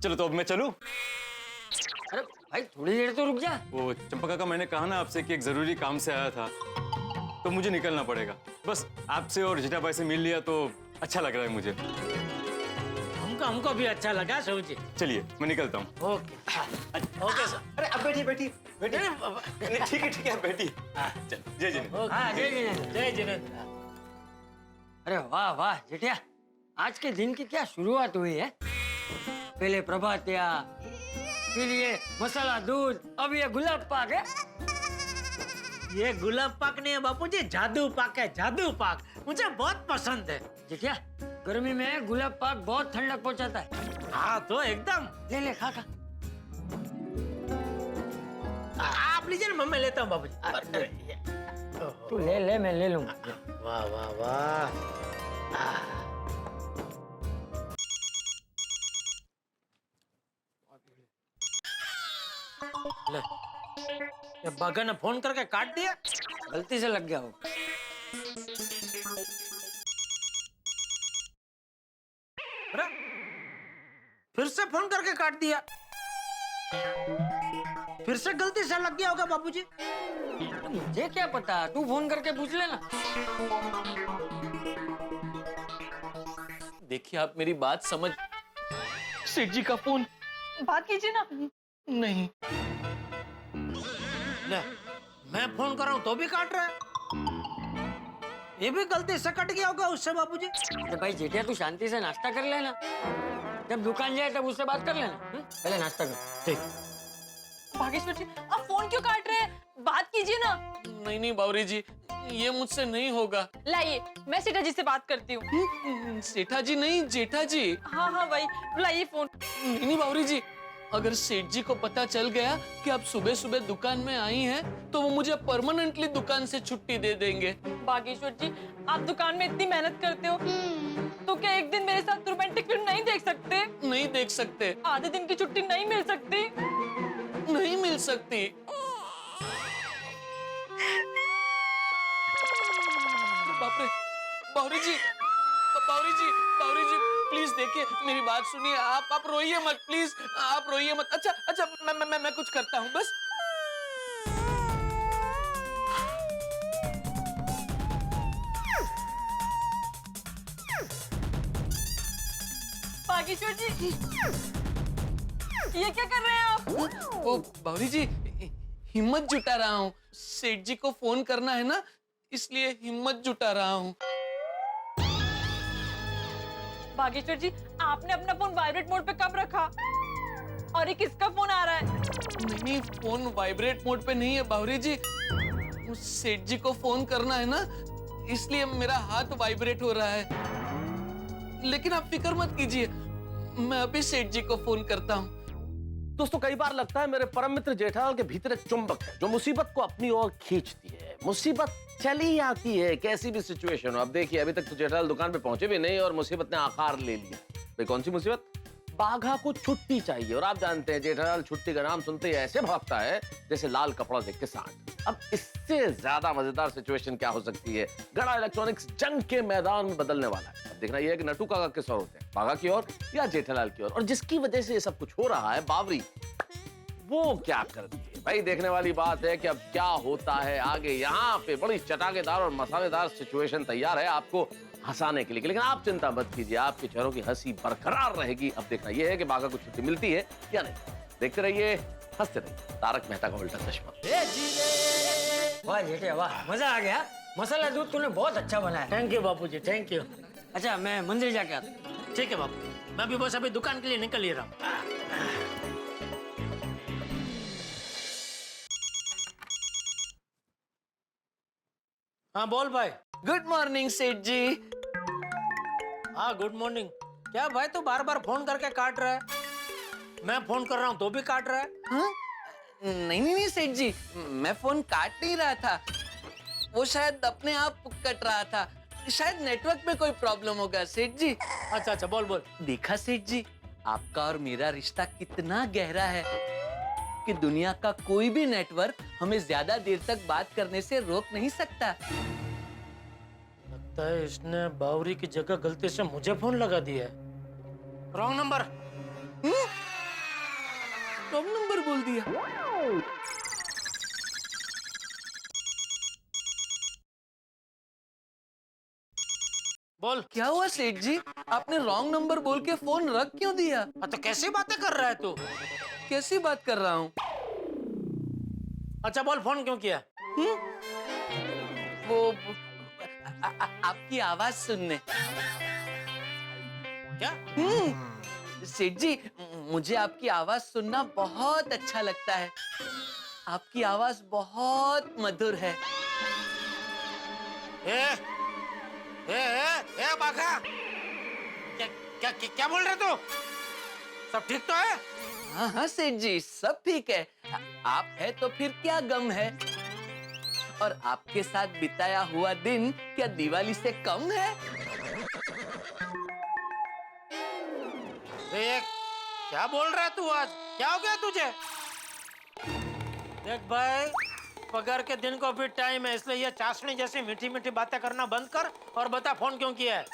चलो तो अब मैं चलूं? अरे भाई थोड़ी देर तो रुक जा। वो चंपा काका, मैंने कहा ना आपसे कि एक जरूरी काम से आया था तो मुझे निकलना पड़ेगा। बस आपसे और जेठा भाई से मिल लिया तो अच्छा लग रहा है मुझे। हमको भी अच्छा लगा सऊजी। चलिए मैं निकलता हूँ। Okay sir. अरे अब बैठिए। ठीक है बैठिए। चल जय जिनेंद्र। हाँ जय जिनेंद्र। अरे वाह वाह जेठिया, आज के दिन की क्या शुरुआत हुई है। पहले प्रभातिया, फिर ये मसाला दूध, अब ये गुलाब पाक है। ये गुलाब पाक नहीं है बापू जी, जादू पाक है, जादू पाक। मुझे बहुत पसंद है। जेठिया, गर्मी में गुलाब पाक बहुत ठंडक पहुंचाता है। हाँ तो एकदम। ले खा। आप लीजिए ना, मैं लेता हूँ बापू जी। तू ले, मैं ले लूंगा। वाह वाह वाह। ले, ये बगा ने फोन करके काट दिया। गलती से लग गया हो। अरे फिर से फोन करके काट दिया। फिर से गलती से लग गया होगा बापूजी। मुझे क्या पता, तू फोन करके पूछ लेना। देखिए आप मेरी बात समझ। सेठ जी का फोन। बात कीजिए ना। नहीं, ले, मैं फोन कर रहा हूँ तो भी काट रहा है। ये भी गलती से कट गया होगा उससे बापूजी। अरे भाई जेठिया, तू शांति से नाश्ता कर लेना, जब दुकान जाए तब उससे बात कर लेना। पहले नाश्ता कर। ठीक। भागेश्वर जी, आप फोन क्यों काट रहे हैं? बात कीजिए ना। नहीं बावरी जी, ये मुझसे नहीं होगा। लाइए, मैं सेठा जी से बात करती हूँ। सेठा जी नहीं, जेठा जी। हाँ वही, लाइए फोन। नहीं बावरी जी, अगर सेठ जी को पता चल गया कि आप सुबह सुबह दुकान में आई हैं, तो वो मुझे परमानेंटली दुकान से छुट्टी दे देंगे। बागेश्वर जी, आप दुकान में इतनी मेहनत करते हो, तो क्या एक दिन मेरे साथ रोमांटिक फिल्म नहीं देख सकते? नहीं देख सकते। आधे दिन की छुट्टी नहीं मिल सकती? नहीं मिल सकती। बाप रे, बावरी जी, प्लीज देखिए, मेरी बात सुनिए। आप रोइए मत प्लीज, आप रोइए मत। अच्छा, मैं कुछ करता हूँ बस। बागेश्वर जी, ये क्या कर रहे हैं आप? ओ बावरी जी, हिम्मत जुटा रहा हूँ। सेठ जी को फोन करना है ना, इसलिए हिम्मत जुटा रहा हूँ। बागेश्वर जी, आपने अपना फोन वाइब्रेट मोड पे कब रखा? और ये किसका फोन आ रहा है? नहीं, फोन वाइब्रेट मोड पे नहीं है बावरी जी। सेठ जी को फोन करना है ना, इसलिए मेरा हाथ वाइब्रेट हो रहा है। लेकिन आप फिक्र मत कीजिए, मैं अभी सेठ जी को फोन करता हूँ। दोस्तों, कई बार लगता है मेरे परम मित्र जेठालाल के भीतर एक चुंबक है जो मुसीबत को अपनी ओर खींचती है। मुसीबत चली आती है, कैसी भी सिचुएशन हो। अब देखिए, अभी तक तो जेठालाल दुकान पे पहुंचे भी नहीं और मुसीबत ने आकार ले लिया। भाई, कौन सी मुसीबत? बाघा को छुट्टी चाहिए, और आप जानते हैं जेठालाल छुट्टी का नाम सुनते ही ऐसे भागता है जैसे लाल कपड़ा देख के सांड। अब इससे ज्यादा मजेदार सिचुएशन क्या हो सकती है? गड़ा इलेक्ट्रॉनिक्स जंग के मैदान में बदलने वाला है। अब देखना यह है कि नटू काका किस ओर होते हैं, बाघा की ओर या जेठालाल की ओर। और जिसकी वजह से ये सब कुछ हो रहा है, बावरी, वो क्या करती है? भाई, देखने वाली बात है कि अब क्या होता है आगे। यहाँ पे बड़ी चटाकेदार और मसालेदार सिचुएशन तैयार है आपको हंसाने के लिए। लेकिन आप चिंता मत कीजिए, आपके चेहरों की हंसी बरकरार रहेगी। अब देखना यह है कि बाघा को छुट्टी मिलती है या नहीं। देखते रहिए, हंसते रहिए। तारक मेहता का उल्टा चश्मा। वाह जेठे वाह, मजा आ गया। मसाला दूध तूने बहुत अच्छा बनाया। Thank you Bapuji, thank you. अच्छा, मैं मंदिर जाके आता हूँ। ठीक है बापू, मैं भी बस अभी दुकान के लिए निकल ही रहा हूँ। हाँ बोल भाई। गुड मॉर्निंग सेठ जी। हाँ गुड मॉर्निंग। क्या भाई, तू बार बार फोन करके काट रहा है? मैं फोन कर रहा हूँ तो भी काट रहा है? हाँ? नहीं सेठ जी, मैं फोन काट नहीं रहा था, वो शायद अपने आप कट रहा था। शायद नेटवर्क में कोई प्रॉब्लम होगा सेठ जी। अच्छा, बोल बोल। देखा सेठ जी, आपका और मेरा रिश्ता कितना गहरा है कि दुनिया का कोई भी नेटवर्क हमें ज्यादा देर तक बात करने से रोक नहीं सकता। लगता है इसने बावरी की जगह गलती से मुझे फोन लगा दिया है। Wrong number. रॉन्ग नंबर बोल दिया। बोल। क्या हुआ सेठ जी, आपने रॉन्ग नंबर बोल के फोन रख क्यों दिया? तो कैसी बातें कर रहा है तू? कैसी बात कर रहा हूँ? अच्छा बोल, फोन क्यों किया? वो आपकी आवाज सुनने। क्या? सेठ जी, मुझे आपकी आवाज सुनना बहुत अच्छा लगता है। आपकी आवाज बहुत मधुर है। बाघा, क्या बोल रहे तू? सब ठीक तो है? हाँ सेठ जी, सब ठीक है। आप है तो फिर क्या गम है? और आपके साथ बिताया हुआ दिन क्या दिवाली से कम है? क्या बोल रहा है तू? आज क्या हो गया तुझे? देख भाई, पगार के दिन को भी टाइम है, इसलिए ये चाशनी जैसी मीठी मीठी बातें करना बंद कर और बता फोन क्यों किया है?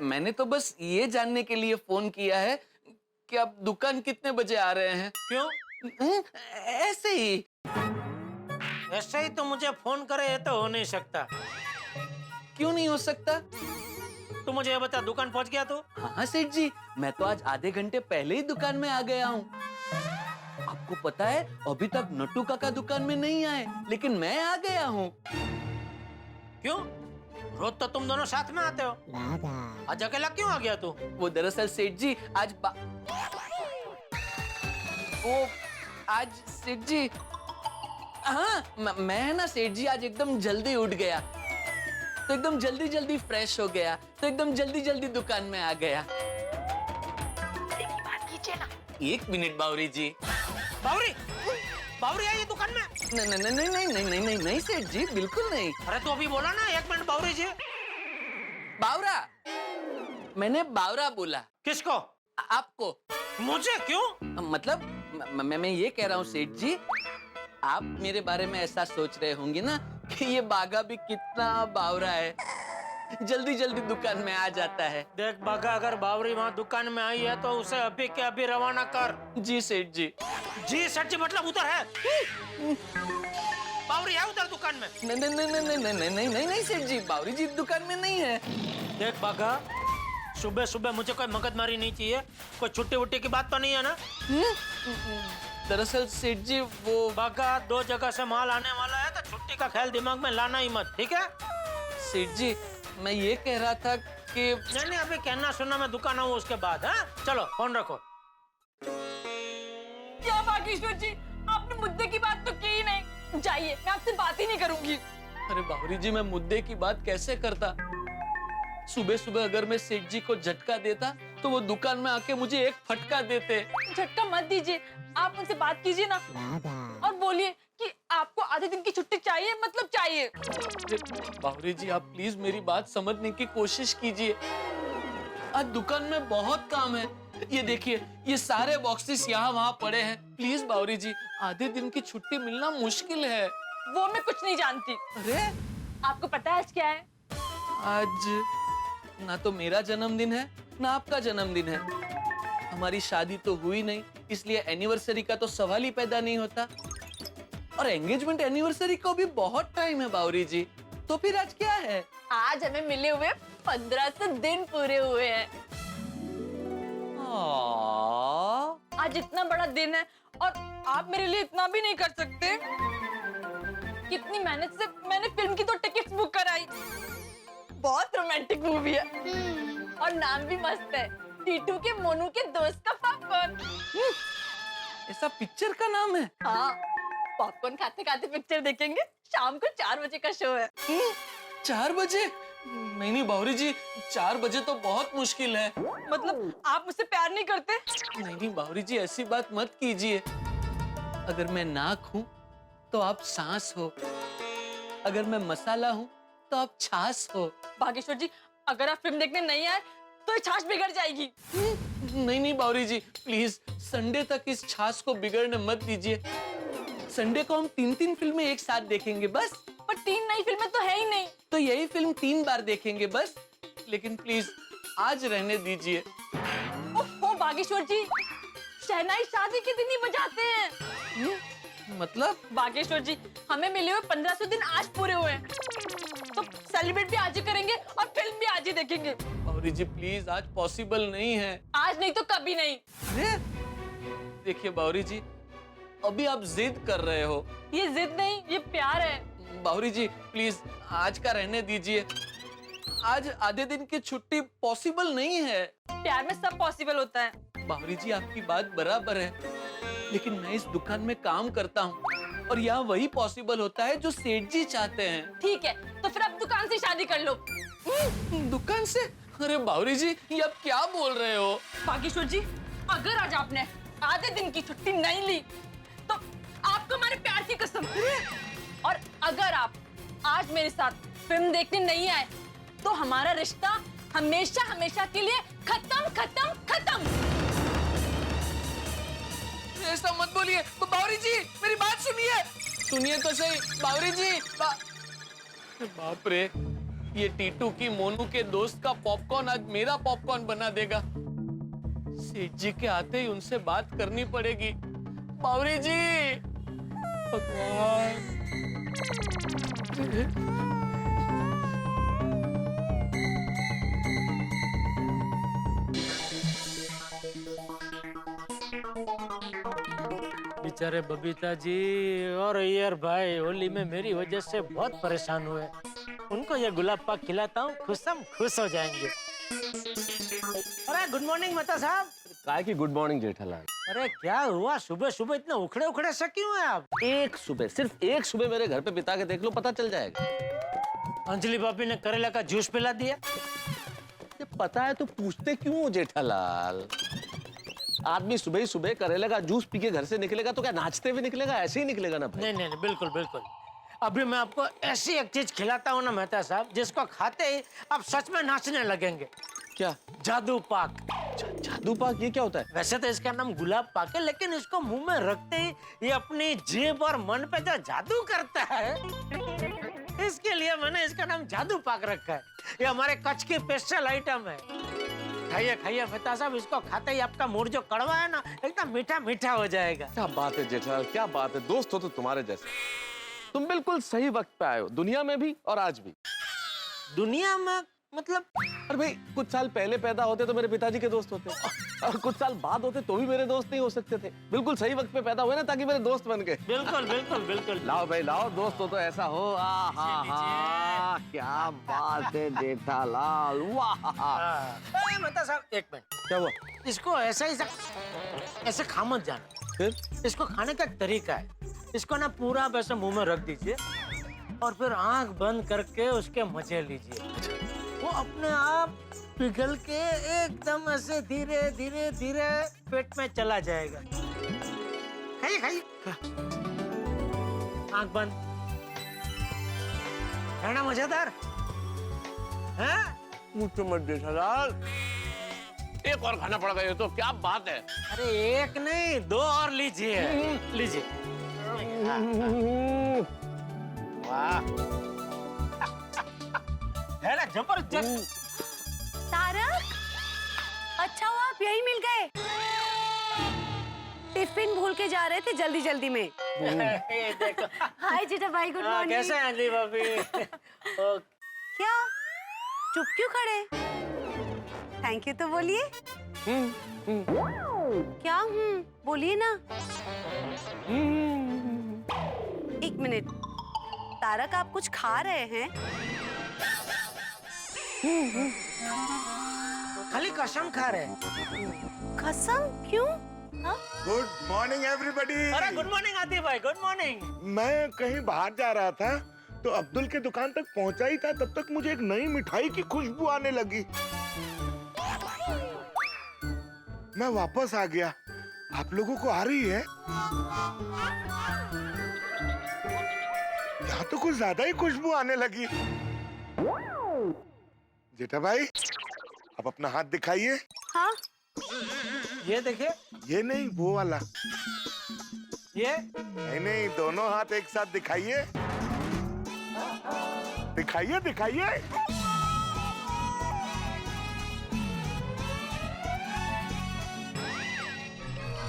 मैंने तो बस ये जानने के लिए फोन किया है कि आप दुकान कितने बजे आ रहे हैं। क्यों? ऐसे ही। ऐसे ही तो मुझे फोन करे, ये तो हो नहीं सकता। क्यों नहीं हो सकता? तू मुझे ये बता, दुकान पहुंच गया तू? हाँ सेठ जी, मैं तो आज आधे घंटे पहले ही दुकान में आ गया हूँ। आपको पता है, अभी तक नट्टू काका दुकान में नहीं आए, लेकिन मैं आ गया हूँ। क्यों? रोज तो तुम दोनों साथ में आते हो, आज अकेला क्यों आ गया तू? वो दरअसल सेठ जी आज सेठ जी, हाँ मैं ना सेठ जी आज एकदम जल्दी उठ गया, तो एकदम जल्दी फ्रेश हो गया, तो एकदम जल्दी दुकान में आ गया। की बात कीजिए ना। एक मिनट बावरी जी। बावरी बावरी आई है दुकान में? नहीं नहीं नहीं नहीं नहीं नहीं नहीं नहीं सेठ जी, बिल्कुल नहीं। अरे तो अभी बोला ना 1 मिनट बावरी जी। बावरा, मैंने बावरा बोला। किसको? आपको। मुझे क्यों? मतलब मैं ये कह रहा हूँ सेठ जी, आप मेरे बारे में ऐसा सोच रहे होंगे ना कि ये बागा भी कितना बावरा है, जल्दी जल्दी दुकान में आ जाता है। देख बागा, अगर बावरी वहाँ दुकान में आई है तो उसे अभी के अभी रवाना कर। जी सेठ जी। जी सेठ जी मतलब उधर है? बावरी है उधर दुकान में? नहीं नहीं नहीं नहीं नहीं नहीं नहीं नहीं नहीं सेठ जी, बावरी जी दुकान में नहीं है। देख बागा, सुबह सुबह मुझे कोई मगजमारी नहीं चाहिए। कोई छुट्टी वुट्टी की बात तो नहीं है ना? दरअसल सेठ जी वो बागा, 2 जगह से माल आने वाला है तो छुट्टी का ख्याल दिमाग में लाना ही मत, ठीक है? सेठ जी मैं ये कह रहा था कि नहीं अभी कहना सुनना, मैं दुकान आऊँ उसके बाद। हाँ चलो फोन रखो। क्या बागेश्वर जी, आपने मुद्दे की बात तो की ही नहीं। जाइए, मैं आपसे बात ही नहीं करूंगी। अरे बावरी जी, मैं मुद्दे की बात कैसे करता? सुबह सुबह अगर मैं सेठ जी को झटका देता तो वो दुकान में आके मुझे एक फटका देते। झटका मत दीजिए, आप उनसे बात कीजिए ना और बोलिए कि आपको आधे दिन की छुट्टी चाहिए, मतलब चाहिए। बावरी जी आप प्लीज मेरी बात समझने की कोशिश कीजिए। आज दुकान में बहुत काम है। ये देखिए, ये सारे बॉक्सेस यहाँ वहाँ पड़े हैं। प्लीज बावरी जी, आधे दिन की छुट्टी मिलना मुश्किल है। वो मैं कुछ नहीं जानती। अरे आपको पता है आज क्या है? आज ना तो मेरा जन्मदिन है ना आपका जन्मदिन है। हमारी शादी तो हुई नहीं, इसलिए एनिवर्सरी का तो सवाल ही पैदा नहीं होता। और एंगेजमेंट एनिवर्सरी को भी बहुत टाइम है बावरी जी। तो फिर आज क्या है? आज हमें मिले हुए 1500 दिन पूरे हुए हैं। आज इतना बड़ा दिन है और आप मेरे लिए इतना भी नहीं कर सकते? कितनी मेहनत से मैंने फिल्म की तो टिकट्स बुक कराई। बहुत रोमांटिक मूवी है और नाम भी मस्त है, टीटू के मोनू के दोस्त का पॉपकॉर्न। ऐसा पिक्चर का नाम है? हाँ, पॉपकॉर्न खाते खाते पिक्चर देखेंगे। शाम को 4 बजे का शो है। 4 बजे? नहीं नहीं बावरी जी, 4 बजे तो बहुत मुश्किल है। मतलब आप मुझसे प्यार नहीं करते? नहीं नहीं बावरी जी, ऐसी बात मत कीजिए। अगर मैं नाक हूँ तो आप सांस हो, अगर मैं मसाला हूँ तो आप छाछ हो। बागेश्वर जी, अगर आप फिल्म देखने नहीं आए तो ये छाछ बिगड़ जाएगी। नहीं नहीं बावरी जी, प्लीज संडे तक इस छाछ को बिगड़ने मत दीजिए। संडे को हम 3 फिल्में एक साथ देखेंगे बस। पर 3 नई फिल्में तो है ही नहीं। तो यही फिल्म 3 बार देखेंगे बस। लेकिन प्लीज आज रहने दीजिए। ओहो बागेश्वर जी, शहनाई शादी के दिन ही बजाते हैं। मतलब? बागेश्वर जी, हमें मिले हुए 1500 दिन आज पूरे हुए हैं, तो सेलिब्रेट भी आज ही करेंगे और फिल्म भी आज ही देखेंगे। बावरी जी प्लीज, आज पॉसिबल नहीं है। आज नहीं तो कभी नहीं। देखिए बावरी जी, अभी आप जिद कर रहे हो। ये जिद नहीं, ये प्यार है। बावरी जी प्लीज आज का रहने दीजिए। आज आधे दिन की छुट्टी पॉसिबल नहीं है। प्यार में सब पॉसिबल होता है। बावरी जी आपकी बात बराबर है, लेकिन मैं इस दुकान में काम करता हूँ और यहाँ वही पॉसिबल होता है जो सेठ जी चाहते हैं। ठीक है, तो फिर आप दुकान से शादी कर लो। दुकान से? अरे बावरी जी, ये आप क्या बोल रहे हो? बागेश्वर जी, अगर आज आपने आधे दिन की छुट्टी नहीं ली तो आपको हमारे प्यार की कसम। और अगर आप आज मेरे साथ फिल्म देखने नहीं आए तो हमारा रिश्ता हमेशा हमेशा के लिए खत्म खत्म खत्म। ऐसा मत बोलिए बावरी जी, मेरी बात सुनिए। सुनिए तो सही बावरी जी। बाप रे, ये टीटू की मोनू के दोस्त का पॉपकॉर्न आज मेरा पॉपकॉर्न बना देगा। सेठ जी के आते ही उनसे बात करनी पड़ेगी। बावरी जी, भगवान। बेचारे बबीता जी और अय्यर भाई होली में मेरी वजह से बहुत परेशान हुए। उनको ये गुलाब पाक खिलाता हूँ, खुश हो जाएंगे। अरे गुड मॉर्निंग मेहता साहब। काय की गुड मॉर्निंग जेठालाल? अरे क्या हुआ, सुबह सुबह इतना उखड़े उखड़े से क्यों हैं आप? एक सुबह, सिर्फ एक सुबह मेरे घर पे बिता के देख लो, पता चल जाएगा। अंजलि भाभी ने करेला का जूस पिला दिया। ये पता है तो पूछते क्यों जेठालाल? आदमी सुबह ही सुबह करेले का जूस पी के घर से निकलेगा तो क्या नाचते हुए निकलेगा? ऐसे ही निकलेगा ना भाई। नहीं नहीं नहीं, बिल्कुल बिल्कुल। अभी मैं आपको ऐसी एक चीज खिलाता हूँ ना मेहता साहब, जिसको खाते ही आप सच में नाचने लगेंगे। क्या? जादू पाक। जादू पाक ये क्या होता है? वैसे तो इसका नाम गुलाब पाक है, लेकिन इसको मुंह में रखते ही ये अपनी जीभ और मन पे जो जादू करता है, इसके लिए मैंने इसका नाम जादू पाक रखा है। ये हमारे कच्छ की स्पेशल आइटम है। खाइए खाइए मेहता साहब, इसको खाते ही आपका मूड जो कड़वा है ना, एकदम मीठा मीठा हो जाएगा। क्या बात है जेठालाल, क्या बात है। दोस्त हो तो तुम्हारे जैसे। तुम बिल्कुल सही वक्त पे आए हो, दुनिया में भी और आज भी। दुनिया में मतलब? अरे भाई, कुछ साल पहले पैदा होते तो मेरे पिताजी के दोस्त होते, और कुछ साल बाद होते तो भी मेरे दोस्त नहीं हो सकते थे। बिल्कुल सही वक्त पे पैदा हुए ना, ताकि मेरे दोस्त बन गए। बिल्कुल बिल्कुल बिल्कुल। लाओ भाई लाओ, दोस्त हो तो ऐसा हो। क्या बात है जेठालाल, वाह। मेहता साहब एक मिनट। क्या हुआ? इसको ऐसे खा मत जाना। फिर? इसको खाने का एक तरीका है। इसको ना पूरा वैसे मुंह में रख दीजिए और फिर आंख बंद करके उसके मजे लीजिए। वो अपने आप पिघल के एकदम ऐसे धीरे धीरे धीरे पेट में चला जाएगा। खाइए खाइए। आंख बंद। है ना मजेदार? हैं? मुझे मत जेठालाल, एक और खाना पड़ेगा ये तो। क्या बात है। अरे एक नहीं, 2 और लीजिए। लीजिए। वाह, है ना जबरदस्त। तारक, अच्छा हुआ आप यही मिल गए। टिफिन भूल के जा रहे थे जल्दी जल्दी में। ये देखो। हाय जेठा भाई, गुड मॉर्निंग। कैसे हैं अंजलि भाभी? क्या चुप क्यों खड़े? थैंक यू तो बोलिए। क्या बोलिए ना। एक मिनट, तारक आप कुछ खा रहे हैं? खाली कसम खा रहे हैं। कसम क्यों? Good morning everybody. अरे गुड मॉर्निंग आतिफ भाई, गुड मॉर्निंग। मैं कहीं बाहर जा रहा था तो अब्दुल के दुकान तक पहुंचा ही था, तब तक मुझे एक नई मिठाई की खुशबू आने लगी। मैं वापस आ गया। आप लोगों को आ रही है? यहाँ तो कुछ ज्यादा ही खुशबू आने लगी। जेठा भाई, आप अपना हाथ दिखाइए। हाँ, ये देखिए। ये नहीं, वो वाला। ये नहीं नहीं, दोनों हाथ एक साथ दिखाइए। दिखाइए दिखाइए।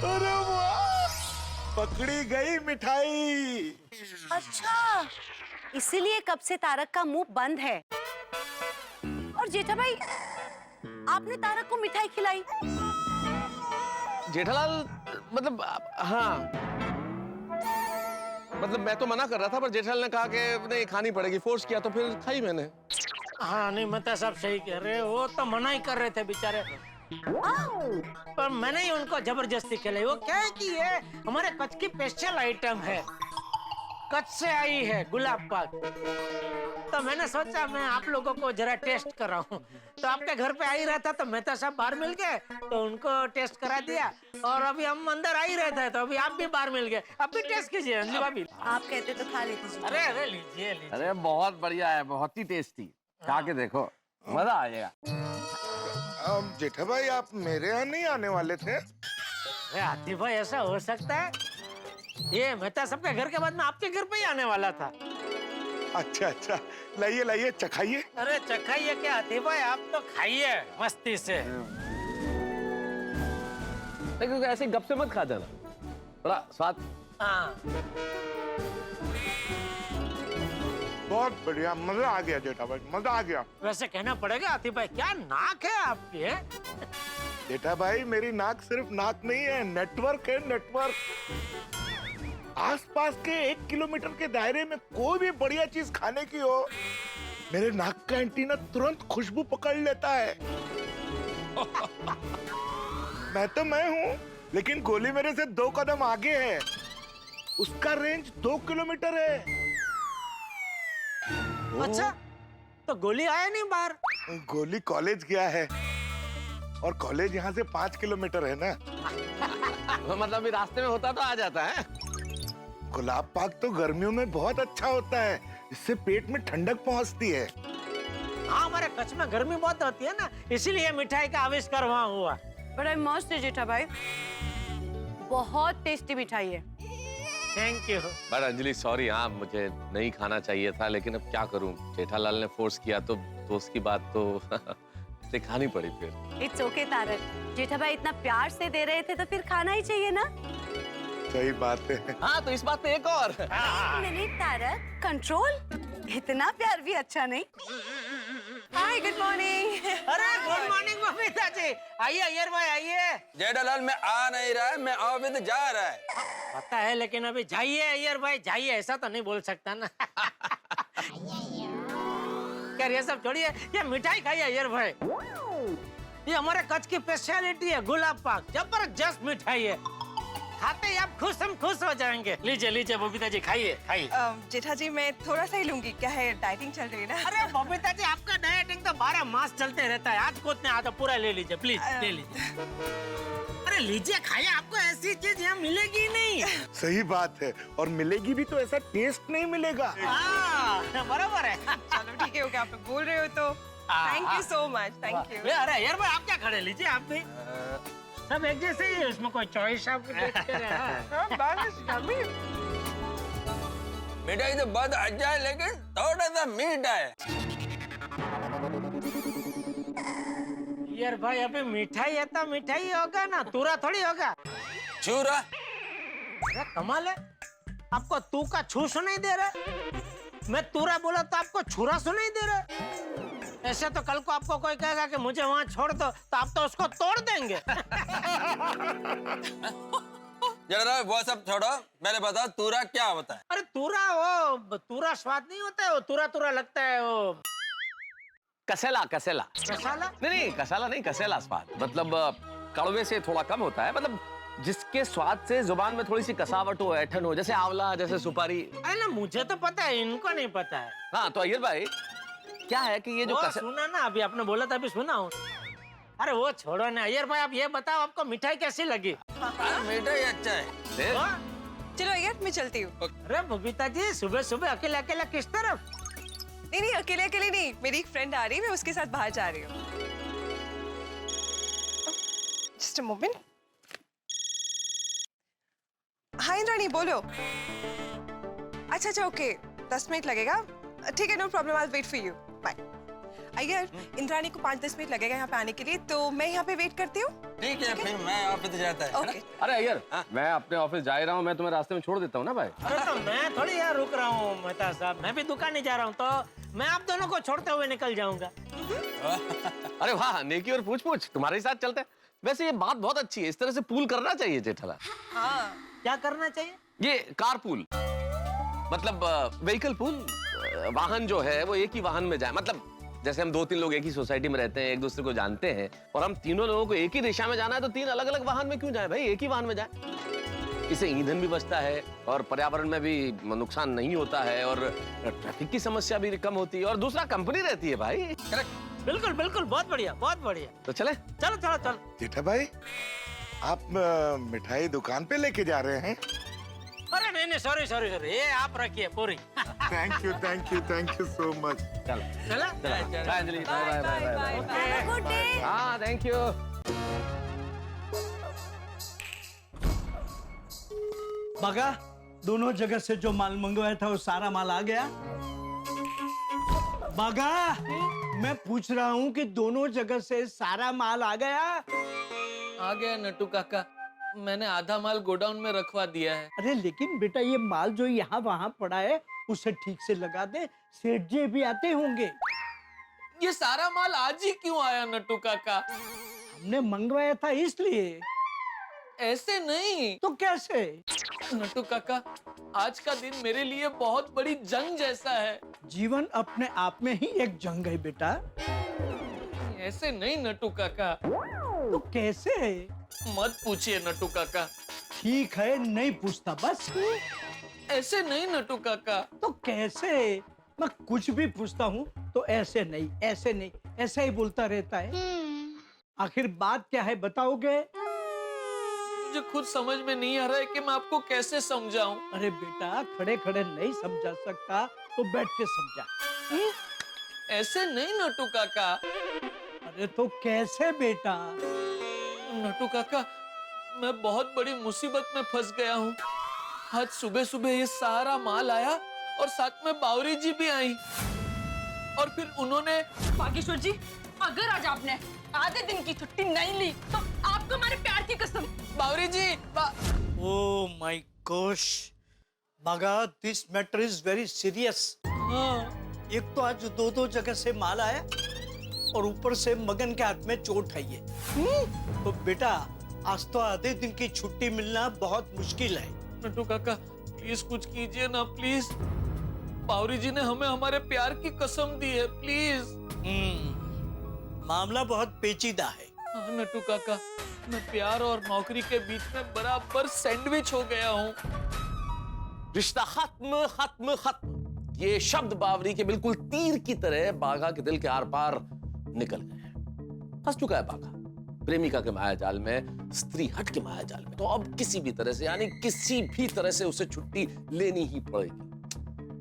अरे वाह, पकड़ी गई मिठाई। अच्छा, इसीलिए कब से तारक का मुंह बंद है। और जेठा भाई, आपने तारक को मिठाई खिलाई? जेठालाल, मतलब हाँ, मतलब मैं तो मना कर रहा था, पर जेठालाल ने कहा कि नहीं खानी पड़ेगी, फोर्स किया तो फिर खाई मैंने। हाँ नहीं, मेहता साहब सही कह रहे हैं। वो तो मना ही कर रहे थे बेचारे, पर मैंने ही उनको जबरदस्ती खिलाई। वो क्या है कि ये हमारे कच्छ की स्पेशल आइटम है, कच्छ से आई है गुलाब पाक। तो मैंने सोचा मैं आप लोगों को जरा टेस्ट कराऊं। तो आपके घर पे आ ही रहा था तो मेहता साहब बाहर मिल गए, तो उनको टेस्ट करा दिया। और अभी हम अंदर आ ही रहे थे तो अभी आप भी बाहर मिल गए। अब भी टेस्ट कीजिए अंजलि भाभी। आप कहते तो खा लेती। अरे अरे लीजिए लीजिए। अरे बहुत बढ़िया है, बहुत ही टेस्टी। खा के देखो, मजा आ जाएगा। जेठा भाई, आप मेरे यहाँ नहीं आने वाले थे? अरे आतिफ भाई, ऐसा हो सकता है? ये मेहता साहब के घर के बाद मैं आपके घर पे ही आने वाला था। अच्छा अच्छा, लाइए लाइए, चखाइए। अरे चखाइए क्या आतिफ भाई, आप तो खाइए मस्ती से। लेकिन ऐसे गप से मत खा जाना, थोड़ा स्वाद। हाँ, बहुत बढ़िया, मजा आ गया जेठा भाई, मजा आ गया। वैसे कहना पड़ेगा आतिफ भाई, क्या नाक है आपकी? जेठा भाई, मेरी नाक सिर्फ नाक नहीं है, नेटवर्क है, नेटवर्क। आसपास के 1 किलोमीटर के दायरे में कोई भी बढ़िया चीज खाने की हो, मेरे नाक का एंटीना तुरंत खुशबू पकड़ लेता है। मैं तो मैं हूँ, लेकिन गोली मेरे से 2 कदम आगे है। उसका रेंज 2 किलोमीटर है। अच्छा, तो गोली आया नहीं बाहर? गोली कॉलेज गया है। और कॉलेज यहाँ से 5 किलोमीटर है ना। मतलब अभी रास्ते में होता तो आ जाता है। गुलाब पाक तो गर्मियों में बहुत अच्छा होता है, इससे पेट में ठंडक पहुँचती है। हाँ, हमारे कच्छ में गर्मी बहुत होती है ना, इसीलिए मिठाई का आविष्कार वहाँ हुआ। बड़ा मस्त है जेठा भाई, बहुत टेस्टी मिठाई है। Thank you. But Anjali sorry, हाँ मुझे नहीं खाना चाहिए था, लेकिन अब क्या करूं, जेठालाल ने फोर्स किया तो दोस्त की बात तो खानी पड़ी फिर। इट्स ओके तारक, जेठा भाई इतना प्यार से दे रहे थे तो फिर खाना ही चाहिए ना। सही बात है। हाँ तो इस बात पे एक और। मिनट तारक, कंट्रोल, इतना प्यार भी अच्छा नहीं। हाय, गुड मॉर्निंग। अरे गुड मॉर्निंग बबीता जी, आइए अय्यर भाई आइए। जेठालाल में आ नहीं रहा है, मैं ऑफिस जा रहा है। पता है, लेकिन अभी जाइए अय्यर भाई जाइए, ऐसा तो नहीं बोल सकता ना। क्या ये सब छोड़िए, ये मिठाई खाइए अय्यर भाई, ये हमारे कच्छ की स्पेशलिटी है, गुलाब पाक, जबरदस्त मिठाई है। खाते ही आप हम खुश हो जाएंगे। लीजिए लीजिए बबीता जी, खाइए खाइए। जेठा जी मैं थोड़ा सा ही लूंगी, क्या है डाइटिंग चल रही है ना। अरे बबीता जी, आपका डाइटिंग तो 12 मास चलते रहता है, आज को उतने आधा पूरा ले लीजिए प्लीज, ले लीजिए। अरे लीजिए खाइए, आपको ऐसी चीज यहाँ मिलेगी नहीं। सही बात है, और मिलेगी भी तो ऐसा टेस्ट नहीं मिलेगा। बराबर है। चलो ठीक है, ओके, आप बोल रहे हो तो thank you so much, thank you. अरे यार भाई, आप क्या खड़े, लीजिए आप भी, सब एक जैसे ही है, इसमें कोई चॉइस आपको देखते रहे। मिठाई तो बहुत अच्छा है, लेकिन थोड़ा सा मीठा है। यार भाई, अभी मिठाई है तो मिठाई होगा ना, तूरा थोड़ी होगा। चूरा? अरे कमाल है, आपको तू का छू सुनाई दे रहा है, मैं तूरा बोला तो आपको छुरा सुनाई दे रहा है। ऐसे तो कल को आपको कोई कहेगा कि मुझे वहाँ छोड़ दो, तो आप तो उसको तोड़ देंगे। जरा वो सब छोड़ो, मैंने बताओ तूरा क्या होता है? अरे तूरा, वो तूरा स्वाद नहीं होता है, वो तूरा तूरा लगता है, वो कसेला कसेला। कसाला? नहीं कसाला नहीं, कसेला स्वाद, मतलब कड़वे से थोड़ा कम होता है, मतलब जिसके स्वाद से जुबान में थोड़ी सी कसावट हो, ऐठन हो, जैसे आंवला, जैसे सुपारी। अरे ना, मुझे तो पता है, इनको नहीं पता है। हाँ तो अय्यर भाई, क्या है कि ये जो सुना ना, अभी आपने बोला था, अभी सुना हूँ। अरे वो छोड़ो ना अय्यर भाई, आप ये बताओ आपको मिठाई कैसी लगी? मिठाई अच्छा है। चलो अय्यर, मैं चलती हूँ। अरे बबीता जी, सुबह सुबह अकेले अकेले किस तरफ? नहीं नहीं, अकेले अकेले नहीं, मेरी एक फ्रेंड आ रही है, मैं उसके साथ बाहर जा रही हूँ। Just a moment. हाँ इंद्राणी, बोलो। अच्छा अच्छा, ओके, 10 मिनट लगेगा, ठीक है, no problem, I will wait for you, bye. Iyer, Indrani को 5-10 मिनट लगेगा यहाँ पे आने के लिए, तो मैं यहाँ पे वेट करती हूँ। ठीक है, फिर मैं ऑफिस जाता है। ओके। अरे अय्यर, मैं अपने ऑफिस जा ही रहा हूँ, मैं तुम्हें रास्ते में छोड़ देता हूँ ना भाई। अरे तो मैं थोड़ी यार रुक रहा हूँ मेहता साहब, मैं भी दुकान नहीं जा रहा हूँ, तो मैं आप दोनों को छोड़ते हुए निकल जाऊंगा। अरे वाह, नेकी और पूछ पूछ, तुम्हारे ही साथ चलते हैं। वैसे ये बात बहुत अच्छी है, इस तरह से पूल करना चाहिए जेठालाल। हाँ, क्या करना चाहिए? ये कार पूल, मतलब व्हीकल पूल, वाहन जो है वो एक ही वाहन में जाए, मतलब जैसे हम 2-3 लोग एक ही सोसाइटी में रहते हैं, एक दूसरे को जानते हैं, और हम तीनों लोगों को एक ही दिशा में जाना है, तो 3 अलग अलग वाहन में क्यों जाए भाई, एक ही वाहन में जाए। इससे ईंधन भी बचता है और पर्यावरण में भी नुकसान नहीं होता है, और ट्रैफिक की समस्या भी कम होती है, और दूसरा कंपनी रहती है भाई। बिल्कुल बिल्कुल, बहुत बढ़िया बहुत बढ़िया। तो चले, चलो चलो चलो। जेठा भाई, आप मिठाई दुकान पे लेके जा रहे हैं? अरे नहीं नहीं, सॉरी सॉरी सॉरी, ये आप रखिए पूरी। Thank you so much. चलो चला, bye Anjali, bye bye bye. Good day. हाँ थैंक यू। बगा, दोनों जगह से जो माल मंगवाया था वो सारा माल आ गया? बगा, मैं पूछ रहा हूँ कि दोनों जगह से सारा माल आ गया? आ गया नट्टू काका, मैंने आधा माल गोडाउन में रखवा दिया है। अरे लेकिन बेटा, ये माल जो यहाँ वहाँ पड़ा है उसे ठीक से लगा दे, सेठ जी भी आते होंगे। ये सारा माल आज ही क्यों आया नट्टू काका? हमने मंगवाया था इसलिए। ऐसे नहीं तो कैसे? नट्टू काका, आज का दिन मेरे लिए बहुत बड़ी जंग जैसा है। जीवन अपने आप में ही एक जंग है बेटा। ऐसे नहीं नट्टू काका। तो कैसे? मत पूछिए नट्टू काका। ठीक है, नहीं पूछता बस। ऐसे नहीं नट्टू काका। तो कैसे? मैं कुछ भी पूछता हूँ तो ऐसे नहीं, ऐसे नहीं, ऐसा ही बोलता रहता है। आखिर बात क्या है बताओगे? मुझे खुद समझ में नहीं आ रहा है कि मैं आपको कैसे समझाऊं। अरे बेटा, खड़े खड़े नहीं समझा सकता तो बैठ के समझा। ऐसे नहीं नटू काका। अरे तो कैसे बेटा? नटू काका, मैं बहुत बड़ी मुसीबत में फंस गया हूँ। आज सुबह सुबह ये सारा माल आया और साथ में बावरी जी भी आई और फिर उन्होंने। बागेश्वर जी, अगर आज आपने आधे दिन की छुट्टी नहीं ली तो आपको हमारे प्यार की कसम। बावरी जी ओह माय गॉश, बागा, this matter is very serious. एक तो आज दो जगह से माल आया और ऊपर से मगन के हाथ में चोट है ये। तो बेटा, आज तो आधे दिन की छुट्टी मिलना बहुत मुश्किल है। नटू काका, प्लीज कुछ कीजिए ना, प्लीज। बावरी जी ने हमें हमारे प्यार की कसम दी है, प्लीज। मामला बहुत पेचीदा है। हाँ नटू काका, मैं प्यार और नौकरी के बीच में बराबर सैंडविच हो गया हूँ। रिश्ता खत्म खत्म खत्म, ये शब्द बावरी के बिल्कुल तीर की तरह बाघा के दिल के आर पार निकल गए। फंस चुका है बाघा प्रेमिका के माया जाल में, स्त्री हट के माया जाल में। तो अब किसी भी तरह से, यानी किसी भी तरह से उसे छुट्टी लेनी ही पड़ेगी।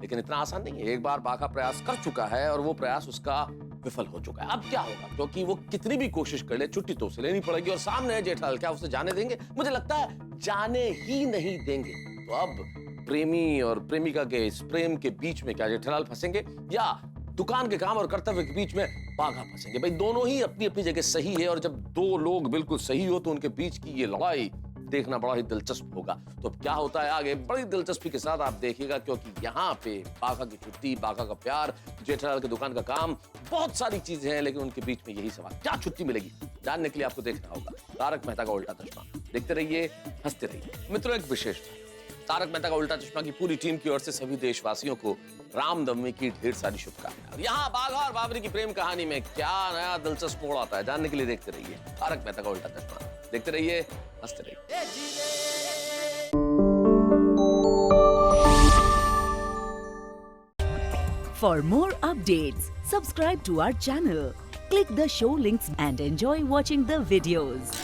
लेकिन इतना आसान नहीं है। एक बार बाघा प्रयास कर चुका है और वो प्रयास उसका विफल हो चुका है। अब क्या होगा? क्योंकि वो कितनी भी कोशिश कर ले, छुट्टी तो उसे लेनी पड़ेगी। और सामने है जेठालाल, क्या उसे जाने देंगे? मुझे लगता है जाने ही नहीं देंगे। तो अब प्रेमी और प्रेमिका के इस प्रेम के बीच में क्या जेठालाल फंसेंगे या दुकान के काम और कर्तव्य के बीच में बाघा फंसेंगे? भाई दोनों ही अपनी अपनी जगह सही है और जब दो लोग बिल्कुल सही हो तो उनके बीच की ये लड़ाई देखना बड़ा ही दिलचस्प होगा। तो अब क्या होता है आगे, बड़ी दिलचस्पी के साथ आप देखिएगा, क्योंकि यहाँ पे बाघा की छुट्टी, बाघा का प्यार, जेठालाल की दुकान का काम, बहुत सारी चीजें हैं। लेकिन उनके बीच में यही सवाल, क्या छुट्टी मिलेगी, जानने के लिए आपको देखना होगा तारक मेहता का उल्टा चश्मा। देखते रहिए, हंसते रहिए। मित्रों, एक विशेष तारक मेहता का उल्टा चश्मा की पूरी टीम की ओर से सभी देशवासियों को रामनवमी की ढेर सारी शुभकामनाएं। और यहाँ बाघा और बावरी की प्रेम कहानी में क्या नया दिलचस्प मोड़ आता है, जानने के लिए देखते रहिए तारक मेहता का उल्टा चश्मा। देखते रहिए, हंसते रहिए। For more updates, subscribe to our channel, click the show links and enjoy watching the videos.